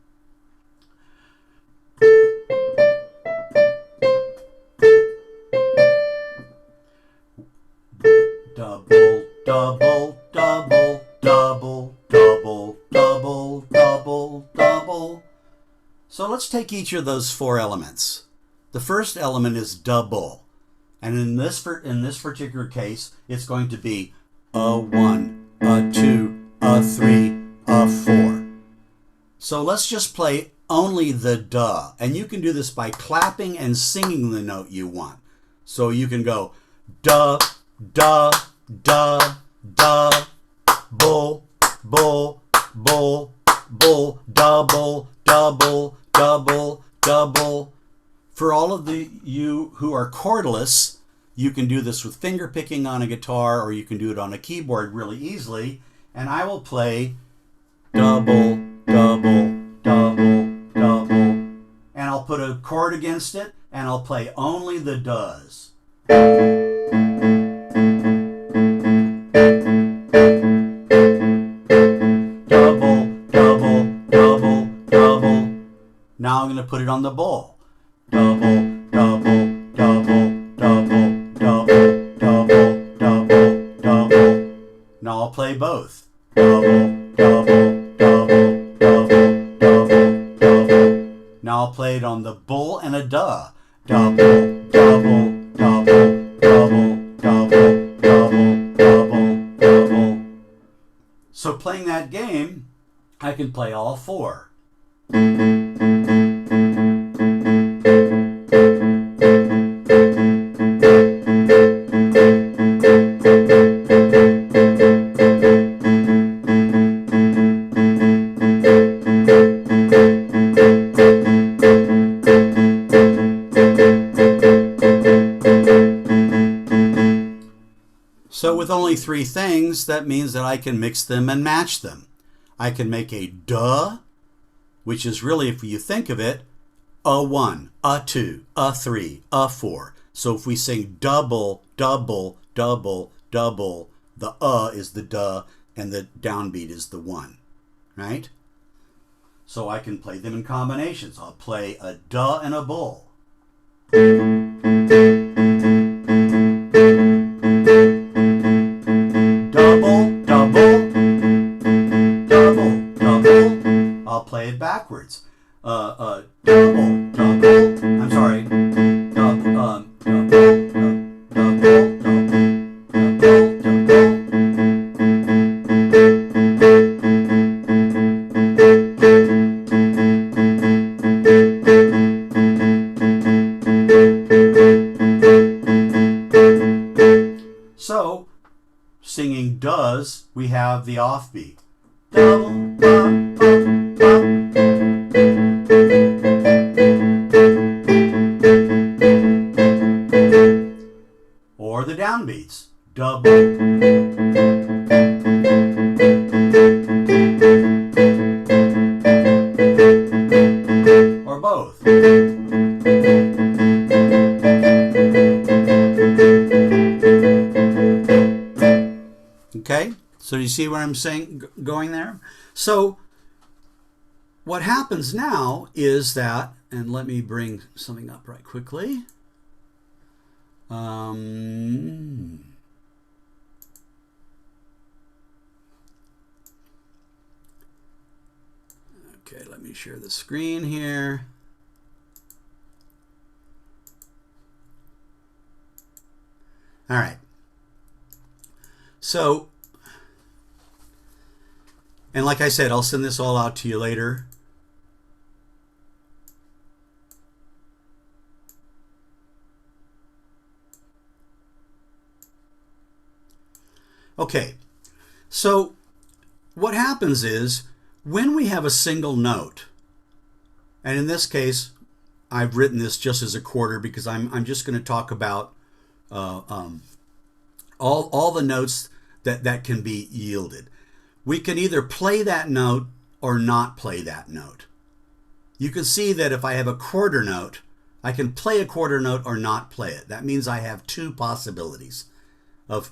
double, double, double, double, double, double, double, double. So let's take each of those four elements. The first element is double, and in this particular case, it's going to be a 1, a 2, a 3, a 4. So let's just play only the duh, and you can do this by clapping and singing the note you want. So you can go duh, duh, duh, duh, bull, bull, bull, bull, double, double, double, double. For all of you who are chordless, you can do this with finger picking on a guitar, or you can do it on a keyboard really easily. And I will play double, double, double, double. And I'll put a chord against it, and I'll play only the does. Double, double, double, double. Now I'm going to put it on the bowl. Double, double, double, double, double, double, double, double. Now I'll play both. Double, double, double, double, double, double. Now I'll play it on the bull and a duh. Double, double, double, double, double, double, double, double. So playing that game, I can play all four. So with only three things, that means that I can mix them and match them. I can make a duh, which is really, if you think of it, a 1, a 2, a 3, a 4. So if we sing double, double, double, double, the is the duh and the downbeat is the 1, right? So I can play them in combinations. I'll play a duh and a bull. Double, double, double, double. I'll play it backwards. Double, double. I'm sorry. Double, double, double, double, double. So, singing does, we have the offbeat. Double, ba, ba, ba. Or the downbeats. Double. Or both. Okay, so you see where I'm saying going there? So what happens now is that, and let me bring something up right quickly. Okay, let me share the screen here. All right. So, and like I said, I'll send this all out to you later. Okay, so what happens is when we have a single note, and in this case, I've written this just as a quarter because I'm just going to talk about all the notes that can be yielded. We can either play that note or not play that note. You can see that if I have a quarter note, I can play a quarter note or not play it. That means I have two possibilities of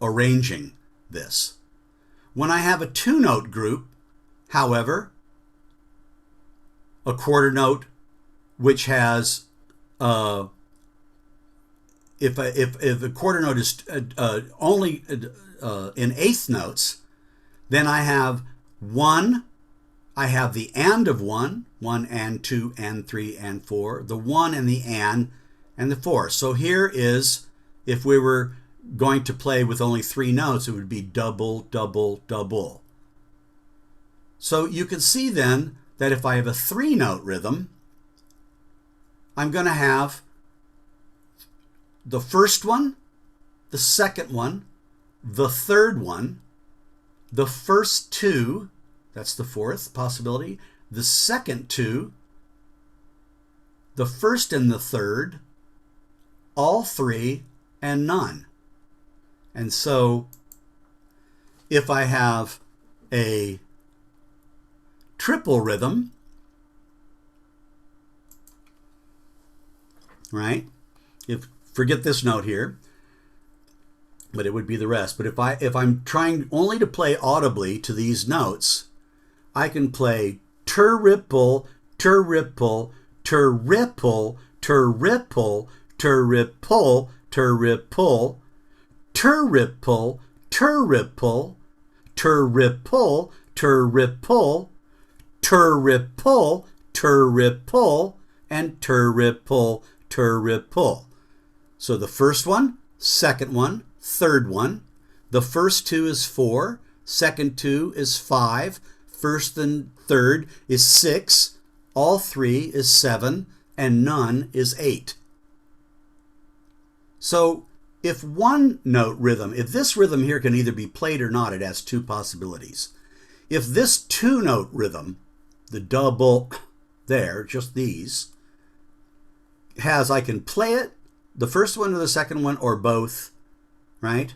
arranging this. When I have a two-note group, however, a quarter note which has if a quarter note is only in eighth notes, then I have one. I have the and of one and two and three and four, the one and the and the four. So here is, if we were going to play with only three notes, it would be double, double, double. So you can see then that if I have a three-note rhythm, I'm going to have the first one, the second one, the third one, the first two, that's the fourth possibility, the second two, the first and the third, all three, and none. And so if I have a triple rhythm, right? Forget this note here, but it would be the rest. But if I'm trying only to play audibly to these notes, I can play ter-ripple, ter-ripple, ter-ripple, ter-ripple, ter-ripple, ter-ripple, ter-ripple, ter-ripple, ter-ripple, ter-ripple, ter-ripple, ter-ripple, and ter-ripple, ter-ripple. So the first one, second one, third one. The first two is 4, second two is 5, first and third is 6, all three is 7, and none is 8. So if one note rhythm, if this rhythm here can either be played or not, it has two possibilities. If this two-note rhythm, the double there, just these, I can play it, the first one or the second one, or both, right?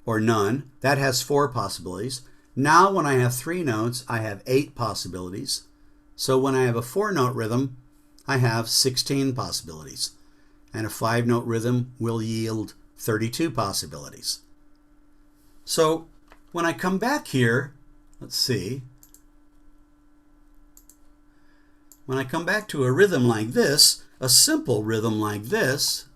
Or none. That has 4 possibilities. Now when I have 3 notes, I have 8 possibilities. So when I have a 4-note rhythm, I have 16 possibilities. And a 5-note rhythm will yield 32 possibilities. So when I come back here, let's see, when I come back to a rhythm like this, a simple rhythm like this,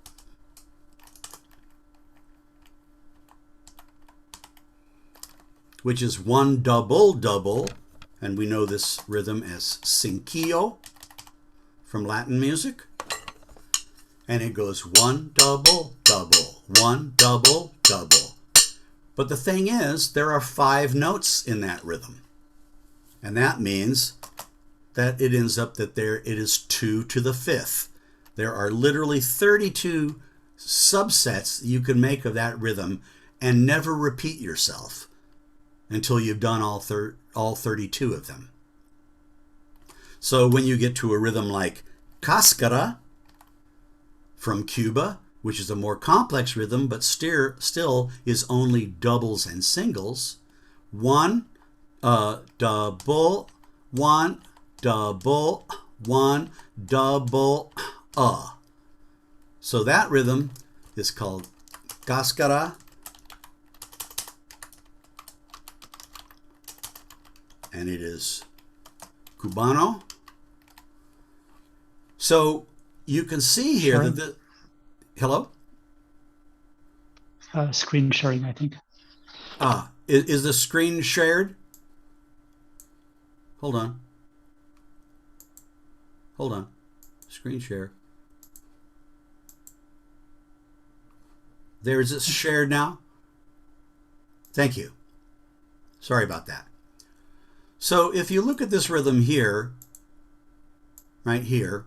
which is 1 double double, and we know this rhythm as cinquillo from Latin music, and it goes 1 double double, 1 double double. But the thing is, there are 5 notes in that rhythm, and that means that it ends up that it is 2 to the 5th. There are literally 32 subsets you can make of that rhythm and never repeat yourself until you've done all 32 of them. So when you get to a rhythm like Cascara from Cuba, which is a more complex rhythm but still is only doubles and singles, 1 double, 1 double, 1 double, So that rhythm is called Cascara, and it is Cubano. So you can see here Sharing. that hello? Screen sharing, I think. Is the screen shared? Hold on. Hold on. Screen share. There, is it shared now? Thank you. Sorry about that. So if you look at this rhythm here, right here,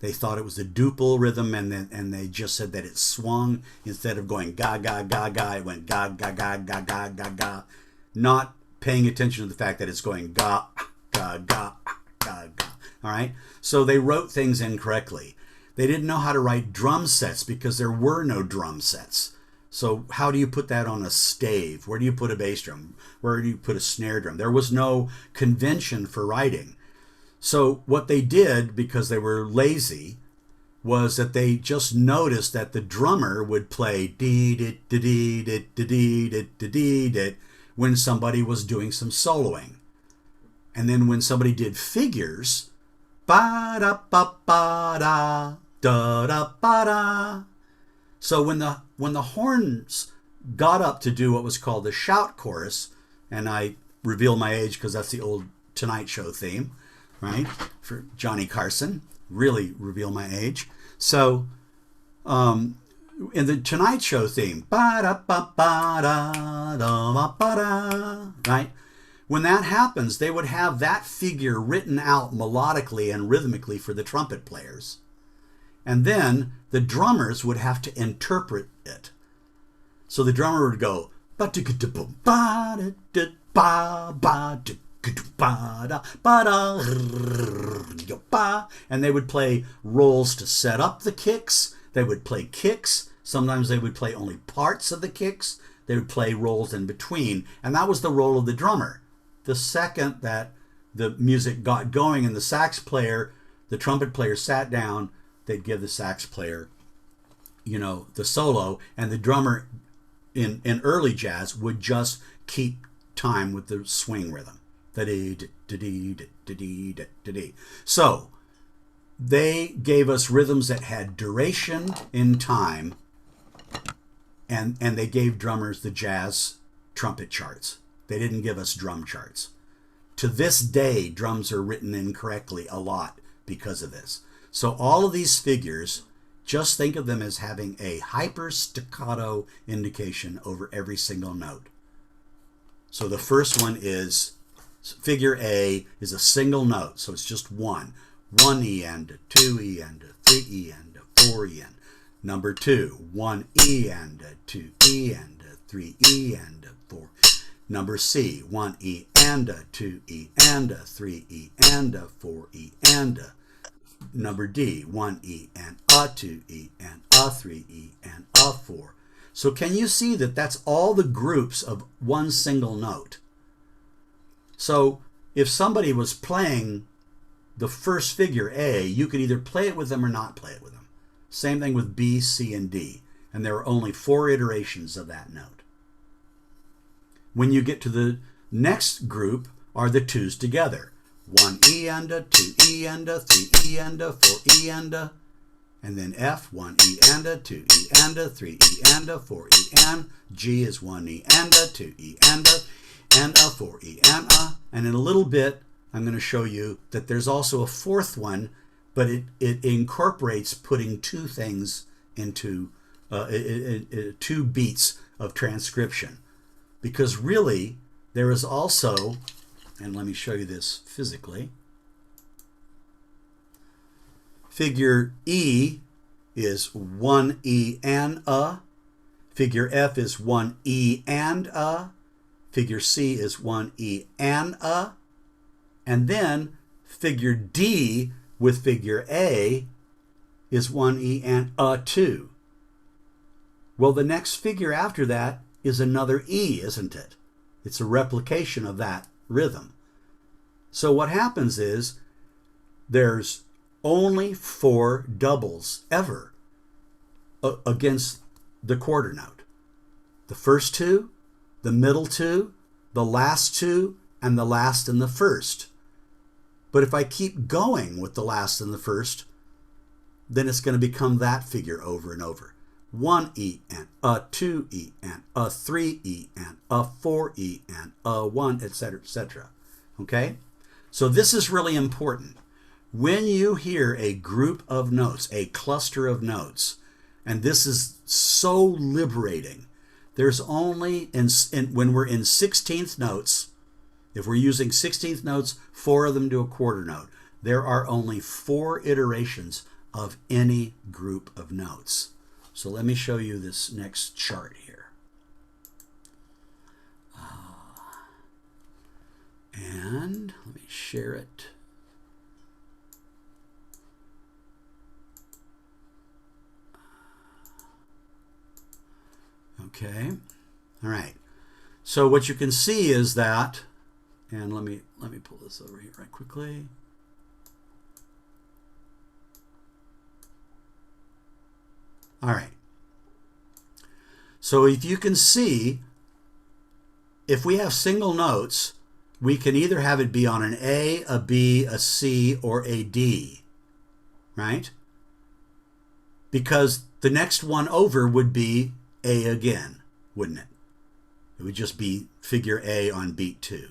They thought it was a duple rhythm, and they just said that it swung instead of going ga ga ga ga. It went ga ga ga ga ga ga ga, not paying attention to the fact that it's going ga ga ga ga ga. All right, so they wrote things incorrectly. They didn't know how to write drum sets because there were no drum sets. So how do you put that on a stave? Where do you put a bass drum? Where do you put a snare drum? There was no convention for writing. So what they did, because they were lazy, was that they just noticed that the drummer would play dee dee dee dee dee dee dee dee dee when somebody was doing some soloing. And then when somebody did figures, ba da ba ba da da da ba da. So when the horns got up to do what was called the shout chorus, and I reveal my age because that's the old Tonight Show theme, right? For Johnny Carson, really reveal my age. So in the Tonight Show theme, ba da ba ba da da ba da, right? When that happens, they would have that figure written out melodically and rhythmically for the trumpet players. And then the drummers would have to interpret it. So the drummer would go, and they would play rolls to set up the kicks. They would play kicks. Sometimes they would play only parts of the kicks. They would play rolls in between. And that was the role of the drummer. The second that the music got going and the sax player, the trumpet player sat down, they'd give the sax player, the solo, and the drummer in early jazz would just keep time with the swing rhythm. So they gave us rhythms that had duration in time, and they gave drummers the jazz trumpet charts. They didn't give us drum charts. To this day, drums are written incorrectly a lot because of this. So all of these figures, just think of them as having a hyper staccato indication over every single note. So the first one is, figure A is a single note, so it's just one. 1 E and a 2 E and a 3 E and a 4 E and. Number 2, 1 E and a 2 E and a 3 E and a 4. Number C, 1 E and a 2 E and a 3 E and a 4 E and a. Number D, 1 E and a 2 E and a 3 E and a 4. So can you see that that's all the groups of one single note? So if somebody was playing the first figure A, you could either play it with them or not play it with them. Same thing with B, C, and D. And there are only 4 iterations of that note. When you get to the next group are the twos together. 1 E and a 2 E and a 3 E and a 4 E and a. And then F, 1 E and a 2 E and a 3 E and a 4 E and. G is 1 E and a 2 E and a 4 E and a. And in a little bit, I'm going to show you that there's also a fourth one, but it incorporates putting two things into 2 beats of transcription. Because really, there is also, and let me show you this physically, figure E is 1 E and a, figure F is 1 E and a, figure C is 1 E and a, and then figure D with figure A is 1 E and a 2. Well, the next figure after that is another E, isn't it? It's a replication of that rhythm. So what happens is there's only 4 doubles ever against the quarter note. The first 2, the middle 2, the last 2, and the last and the first. But if I keep going with the last and the first, then it's going to become that figure over and over. 1 E and a 2 E and a 3 E and a 4 E and a 1, etc., etc. Okay? So this is really important. When you hear a group of notes, a cluster of notes, and this is so liberating, there's only, when we're in 16th notes, if we're using 16th notes, 4 of them to a quarter note, there are only 4 iterations of any group of notes. So let me show you this next chart here. And let me share it. Okay. All right. So what you can see is that, and let me pull this over here right quickly. All right. So if you can see, if we have single notes, we can either have it be on an A, a B, a C, or a D, right? Because the next one over would be A again, wouldn't it? It would just be figure A on beat 2.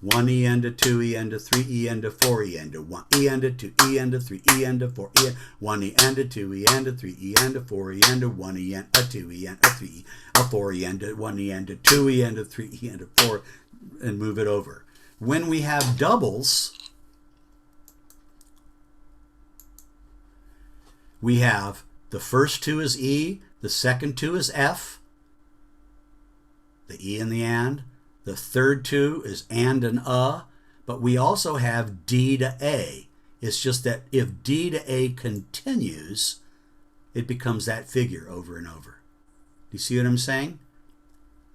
1 E and a 2 E and a 3 E and a 4 E and a 1 E and a 2 E and a 3 E and a 4 E, 1 E and a 2 E and a 3 E and a 4 E and a 1 E and a 2 E and a 3 E, a 4 E and a 1 E and a 2 E and a 3 E and a 4, and move it over. When we have doubles, we have the first 2 is E, the second 2 is F, the E and the and, the third 2 is and, but we also have D to A. It's just that if D to A continues, it becomes that figure over and over. Do you see what I'm saying?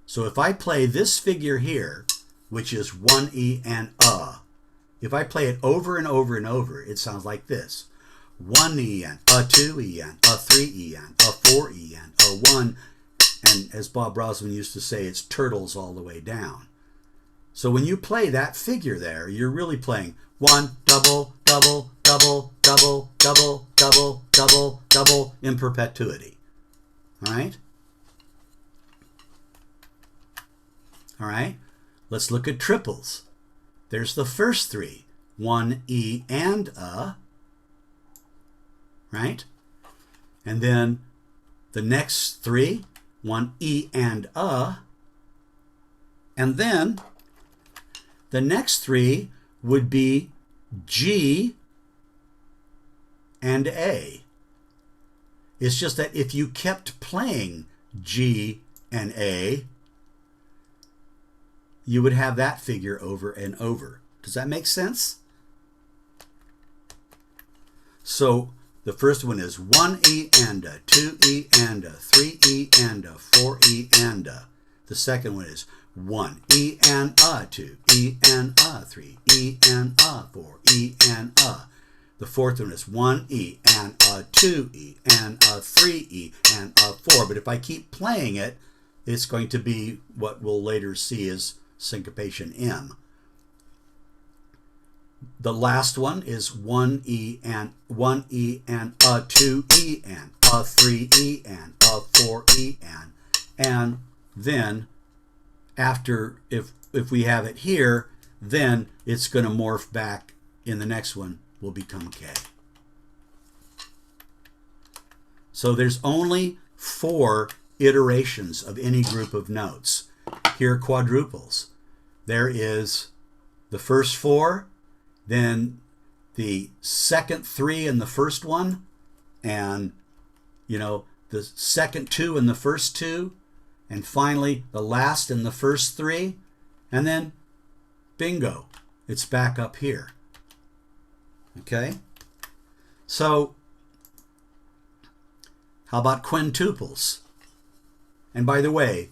So if I play this figure here, which is 1 E and if I play it over and over and over, it sounds like this. 1 E and a 2 E and a 3 E and a 4 E and a 1. And as Bob Brosman used to say, it's turtles all the way down. So when you play that figure there, you're really playing 1, double, double, double, double, double, double, double, double in perpetuity. All right? All right? Let's look at triples. There's the first 3. 1 E and a. Right? And then the next 3. 1 E and a. And then the next 3 would be G and A. It's just that if you kept playing G and A, you would have that figure over and over. Does that make sense? So the first one is 1 E and a, 2 E and a, 3 E and a, 4 E and a. The second one is 1 E and a, 2 E and a, 3 E and a, 4 E and a. The fourth one is 1 E and a, 2 E and a, 3 E and a, 4. But if I keep playing it, it's going to be what we'll later see as syncopation M. The last one is 1 E and a, 2 E and a, 3 E and a, 4 E and then after, if we have it here, then it's going to morph back in the next one will become K. So there's only 4 iterations of any group of notes. Here are quadruples. There is the first 4, then the second 3 in the first one, and the second 2 in the first 2, and finally the last in the first 3, and then bingo, it's back up here. Okay? So how about quintuples? And by the way,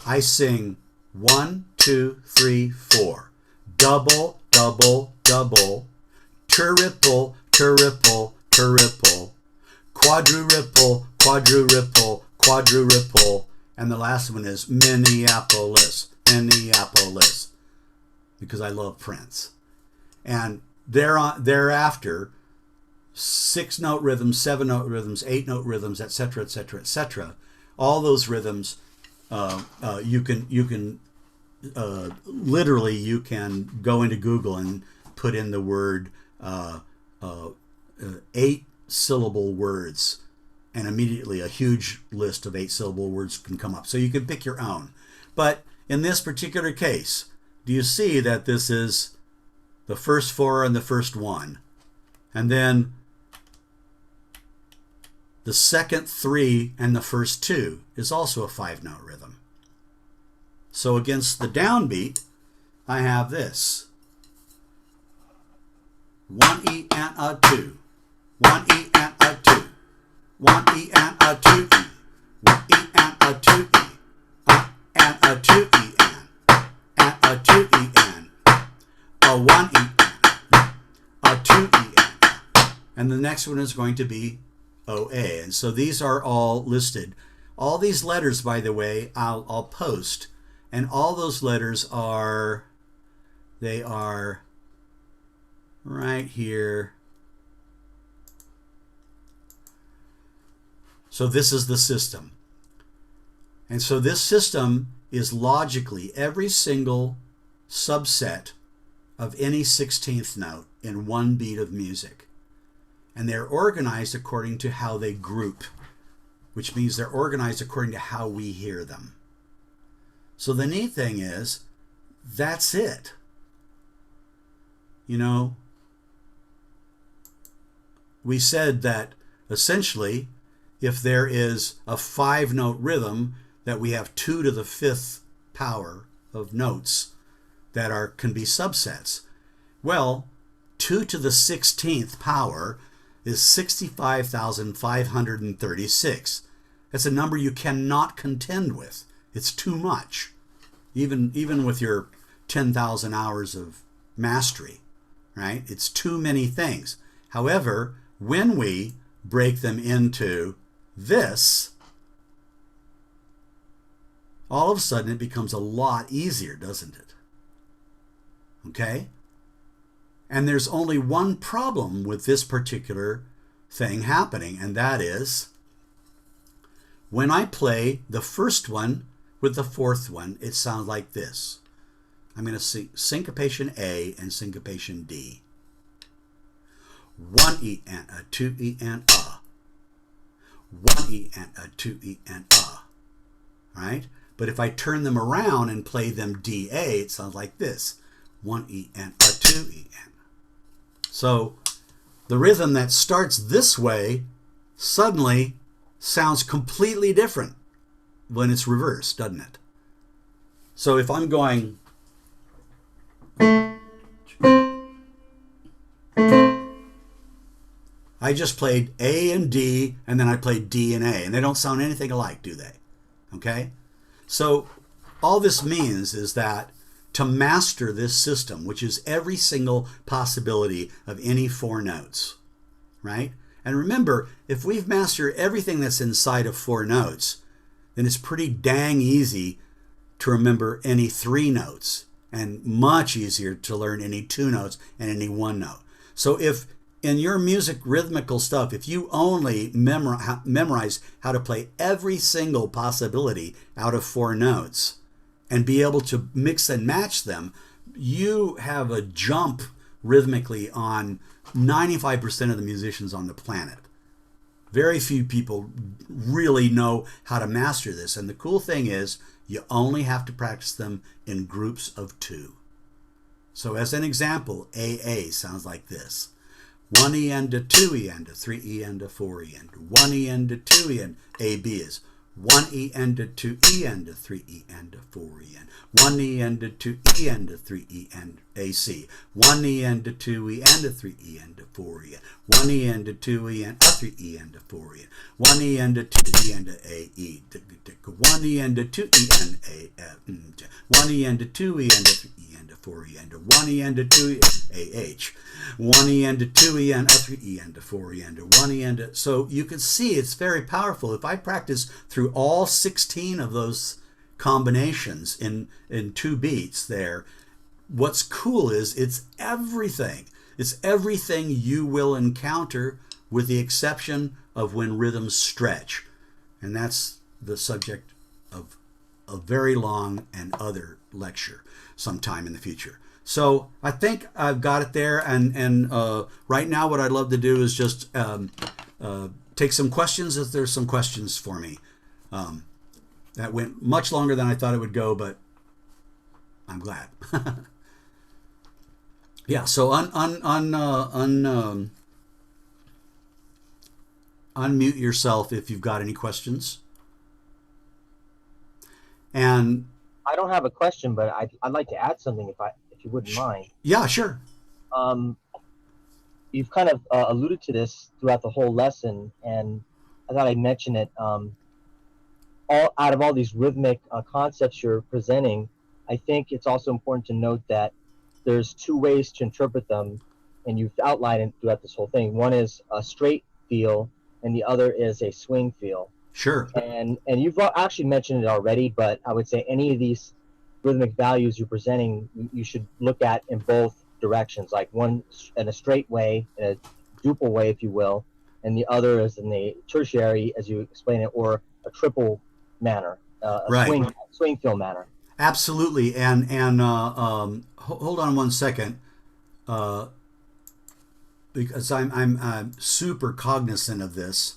I sing 1, 2, 3, 4. Double, double, double. Triple, triple, triple. Quadruple, quadruple, quadruple. And the last one is Minneapolis, Minneapolis. Because I love Prince. And thereafter, 6-note rhythms, 7-note rhythms, 8-note rhythms, etc., etc., etc. All those rhythms, you can literally you can go into Google and put in the word 8-syllable words, and immediately a huge list of 8-syllable words can come up. So you can pick your own. But in this particular case, do you see that this is the first 4 and the first 1, and then the second 3 and the first 2 is also a 5-note rhythm. So against the downbeat, I have this. 1 E and a 2. 1 E and a 2. 1 E and a 2 E. 1 E and a 2 E. And a 2 E and a 2 E and a 1 E and a 2 E and. And the next one is going to be OA. And so these are all listed. All these letters, by the way, I'll post. And all those letters are, they are right here. So this is the system. And so this system is logically every single subset of any 16th note in one beat of music. And they're organized according to how they group, which means they're organized according to how we hear them. So the neat thing is, that's it. You know, we said that essentially, if there is a 5-note rhythm, that we have 2 to the 5th power of notes that can be subsets. Well, 2 to the 16th power is 65,536. That's a number you cannot contend with. It's too much, even with your 10,000 hours of mastery, right? It's too many things. However, when we break them into this, all of a sudden it becomes a lot easier, doesn't it? Okay? And there's only one problem with this particular thing happening, and that is when I play the first one with the fourth one, it sounds like this. I'm going to sing syncopation A and syncopation D. 1 E and a 2 E and a. 1 E and a 2 E and a. Right? But if I turn them around and play them DA, it sounds like this. 1 E and a 2 E and. So the rhythm that starts this way suddenly sounds completely different when it's reversed, doesn't it? So if I'm going, I just played A and D, and then I played D and A, and they don't sound anything alike, do they? Okay? So all this means is that to master this system, which is every single possibility of any 4 notes, right? And remember, if we've mastered everything that's inside of 4 notes, then it's pretty dang easy to remember any 3 notes, and much easier to learn any 2 notes and any 1 note. So if in your music rhythmical stuff, if you only memorize how to play every single possibility out of 4 notes and be able to mix and match them, you have a jump rhythmically on 95% of the musicians on the planet. Very few people really know how to master this. And the cool thing is, you only have to practice them in groups of 2. So as an example, AA sounds like this. 1 E and a 2 E and a 3 E and a 4 E and 1 E and a 2 E and AB is 1 E and a 2 E and a 3 E and a 4 E and 1 E and a 2 E and a 3 E and AC 1 E and a 2 E and a 3 E and a 4 E and 1 E and a 2 E and a 3 E and a 4 E and 1 E and a 2 E and a AE 1 E and a 2 E and a 1 E and a 2 E and a 3 E and a 4 E and 1 E and a 2 E AH 1 E and a 2 E and a 3 E and a 4 E and 1 E and a. So you can see it's very powerful. If I practice through all 16 of those combinations in 2 beats there, what's cool is it's everything. It's everything you will encounter, with the exception of when rhythms stretch. And that's the subject of a very long and other lecture sometime in the future. So I think I've got it there, and right now what I'd love to do is just take some questions if there's some questions for me. That went much longer than I thought it would go, but I'm glad. Yeah, so unmute yourself if you've got any questions. And I don't have a question, but I'd like to add something if you wouldn't mind. yeah, sure. You've kind of alluded to this throughout the whole lesson, and I thought I'd mention it. All out of all these rhythmic concepts you're presenting, I think it's also important to note that there's two ways to interpret them, and you've outlined it throughout this whole thing. One is a straight feel, and the other is a swing feel. Sure. And you've actually mentioned it already, but I would say any of these rhythmic values you're presenting, you should look at in both directions, like one in a straight way, in a duple way, if you will, and the other is in the tertiary, as you explain it, or a triple manner, Right. swing feel manner. Absolutely. And hold on one second, because I'm super cognizant of this,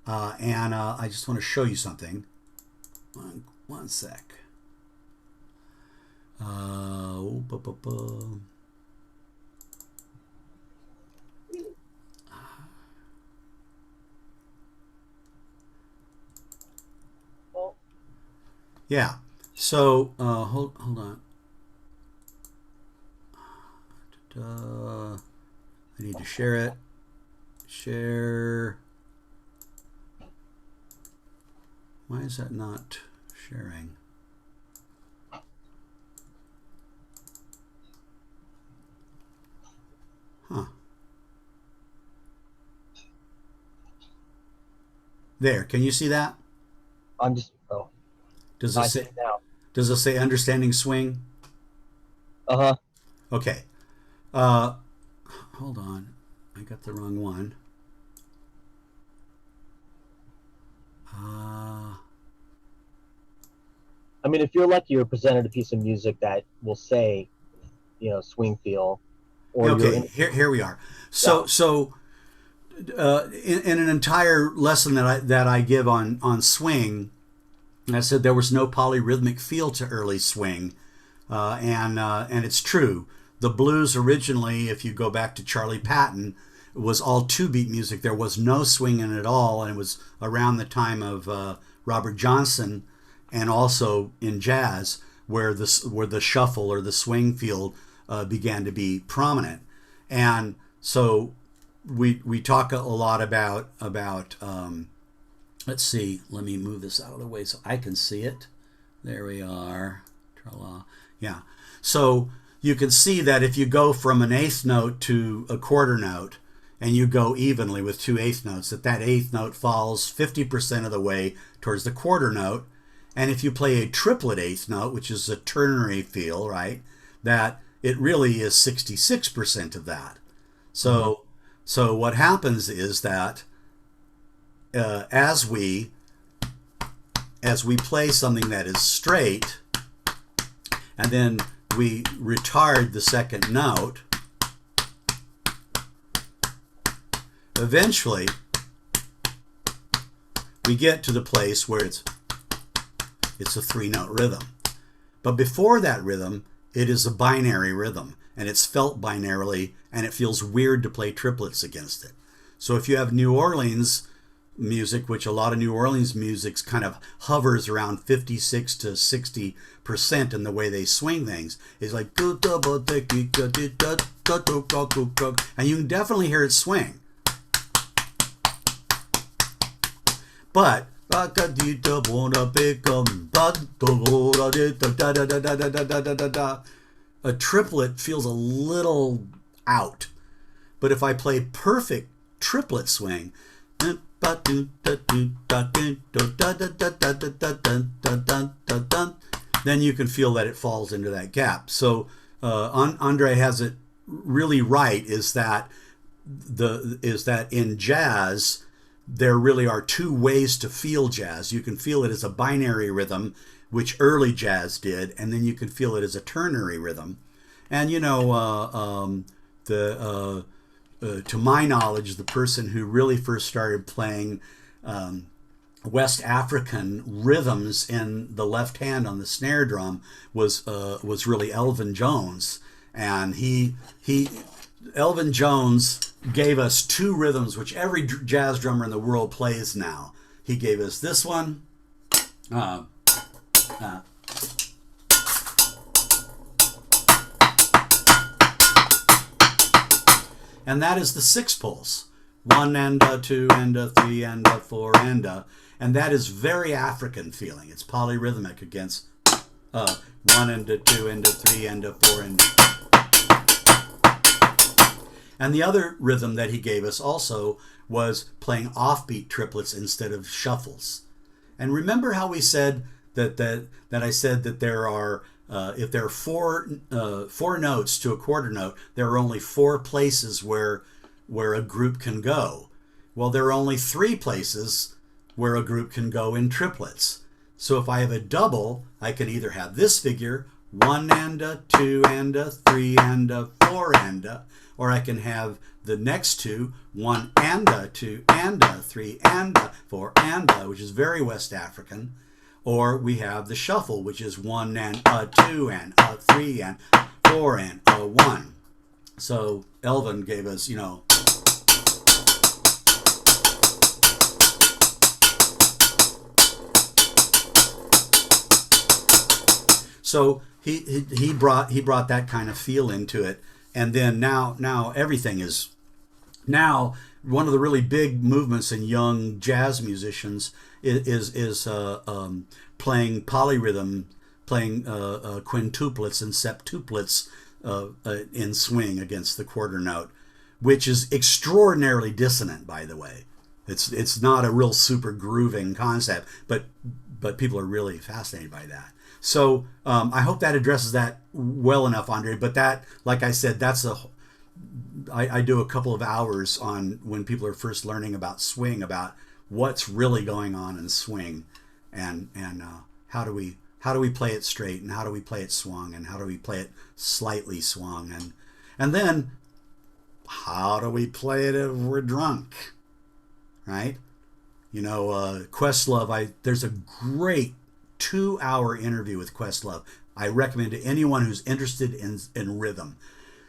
and I just want to show you something. One sec. Yeah. So hold on. I need to share it. Share. Why is that not sharing? Huh. There. Can you see that? I'm just Does I it see say? it now. Does it say understanding swing? Uh-huh. Okay. Hold on. I got the wrong one. I mean, if you're lucky, you're presented a piece of music that will say, swing feel, or Okay. Here we are. So in an entire lesson that I give on swing, I said there was no polyrhythmic feel to early swing, and it's true. The blues originally, if you go back to Charlie Patton, was all 2-beat music. There was no swing in it at all, and it was around the time of Robert Johnson, and also in jazz, where the shuffle or the swing feel began to be prominent. And so we talk a lot about let's see, let me move this out of the way so I can see it. There we are. Yeah. So you can see that if you go from an eighth note to a quarter note, and you go evenly with 2 eighth notes, that eighth note falls 50% of the way towards the quarter note. And if you play a triplet eighth note, which is a ternary feel, right, that it really is 66% of that. So what happens is that as we play something that is straight, and then we retard the second note, eventually we get to the place where it's a 3-note rhythm. But before that rhythm, it is a binary rhythm, and it's felt binarily, and it feels weird to play triplets against it. So if you have New Orleans music, which a lot of New Orleans music's kind of hovers around 56 to 60% in the way they swing things, it's like, and you can definitely hear it swing. But a triplet feels a little out. But if I play perfect triplet swing, then you can feel that it falls into that gap. So Andre has it really right, is that in jazz there really are 2 ways to feel jazz. You can feel it as a binary rhythm, which early jazz did, and then you can feel it as a ternary rhythm. And to my knowledge, the person who really first started playing West African rhythms in the left hand on the snare drum was really Elvin Jones, and Elvin Jones gave us two rhythms, which every jazz drummer in the world plays now. He gave us this one. And that is the 6 pulse. 1 and a 2 and a 3 and a 4 and a. And that is very African feeling. It's polyrhythmic against 1 and a 2 and a 3 and a 4 and a. And the other rhythm that he gave us also was playing offbeat triplets instead of shuffles. And remember how we said that I said that there are if there are four notes to a quarter note, there are only 4 places where a group can go. Well, there are only 3 places where a group can go in triplets. So if I have a double, I can either have this figure, 1 and a 2 and a 3 and a 4 and a, or I can have the next two, 1 and a 2 and a 3 and a 4 and a, which is very West African. Or we have the shuffle, which is 1 and a 2 and a 3 and 4 and a 1. So Elvin gave us, you know, so he brought that kind of feel into it. And then now everything is now one of the really big movements in young jazz musicians is playing polyrhythm, playing quintuplets and septuplets in swing against the quarter note, which is extraordinarily dissonant, by the way. It's not a real super grooving concept, but people are really fascinated by that. So I hope that addresses that well enough, Andre. But that, like I said, I do a couple of hours on when people are first learning about swing, about what's really going on in swing, and how do we play it straight, and how do we play it swung, and how do we play it slightly swung, and then how do we play it if we're drunk, right? You know, Questlove, there's a great 2-hour interview with Questlove. I recommend to anyone who's interested in rhythm.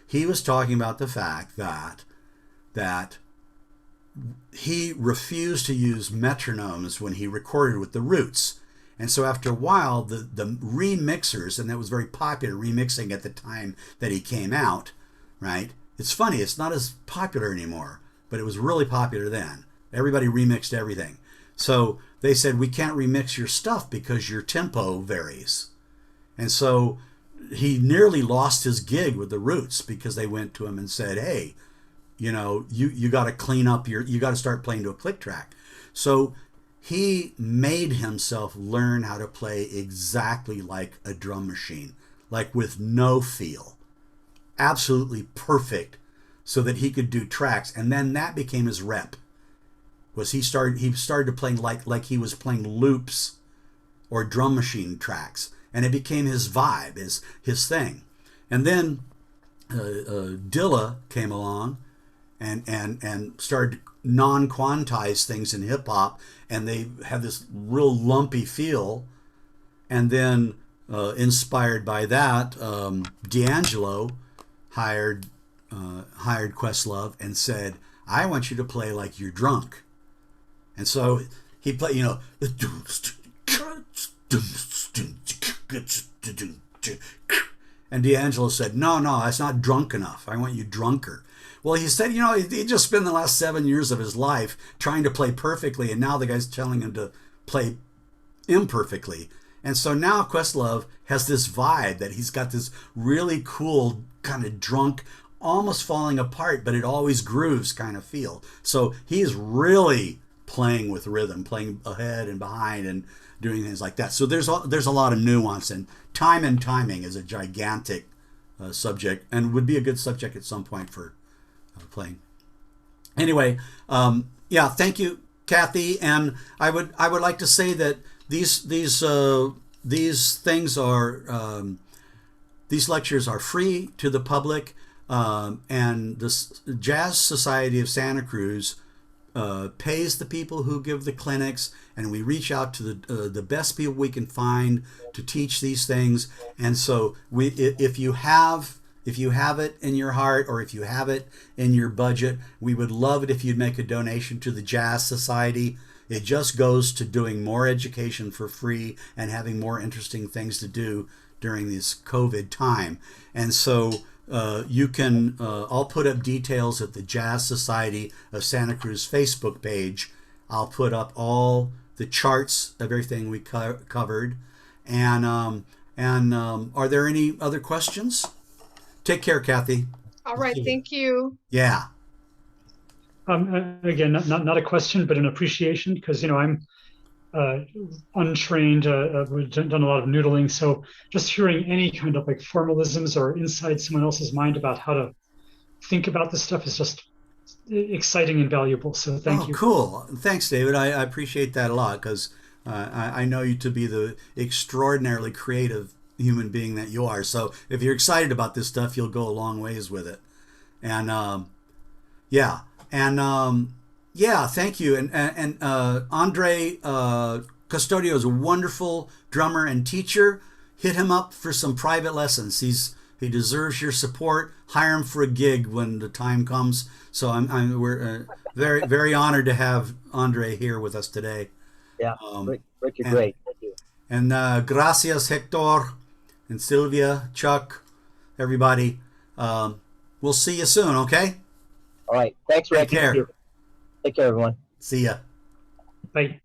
He was talking about the fact that he refused to use metronomes when he recorded with the Roots. And so after a while, the remixers, and that was very popular, remixing at the time that he came out, right? It's funny, it's not as popular anymore, but it was really popular then. Everybody remixed everything. So they said, we can't remix your stuff because your tempo varies. And so he nearly lost his gig with the Roots because they went to him and said, hey, you know, you got to clean up you got to start playing to a click track. So he made himself learn how to play exactly like a drum machine, like with no feel, absolutely perfect, so that he could do tracks. And then that became his rep. He started playing like he was playing loops or drum machine tracks, and it became his vibe, his thing. And then Dilla came along and started non-quantize things in hip hop, and they had this real lumpy feel. And then inspired by that, D'Angelo hired Questlove and said, I want you to play like you're drunk. And so he played, you know, and D'Angelo said, no, that's not drunk enough. I want you drunker. Well, he said, you know, he just spent the last 7 years of his life trying to play perfectly, and now the guy's telling him to play imperfectly. And so now Questlove has this vibe that he's got this really cool kind of drunk, almost falling apart, but it always grooves kind of feel. So he's really playing with rhythm, playing ahead and behind and doing things like that. So there's a lot of nuance, and time and timing is a gigantic subject, and would be a good subject at some point for playing. Anyway, yeah, thank you, Kathy. And I would like to say that these things are these lectures are free to the public, and the Jazz Society of Santa Cruz pays the people who give the clinics, and we reach out to the best people we can find to teach these things. And so if you have if you have it in your heart or if you have it in your budget, we would love it if you'd make a donation to the Jazz Society. It just goes to doing more education for free and having more interesting things to do during this COVID time. And so you can, I'll put up details at the Jazz Society of Santa Cruz Facebook page. I'll put up all the charts of everything we covered. And are there any other questions? Take care, Kathy. All right, thank you. Yeah. Again, not a question, but an appreciation, because I'm untrained. We've done a lot of noodling, so just hearing any kind of like formalisms or inside someone else's mind about how to think about this stuff is just exciting and valuable. So thank you. Cool. Thanks, David. I appreciate that a lot, because I know you to be the extraordinarily creative human being that you are. So if you're excited about this stuff, you'll go a long ways with it. And yeah, thank you. And Andre Custodio is a wonderful drummer and teacher. Hit him up for some private lessons. He deserves your support. Hire him for a gig when the time comes. So we're very, very honored to have Andre here with us today. Yeah, Rick, you're great. Thank you. And gracias, Hector and Sylvia, Chuck, everybody. We'll see you soon, okay? All right. Thanks, Rick. Take care. Take care, everyone. See ya. Bye.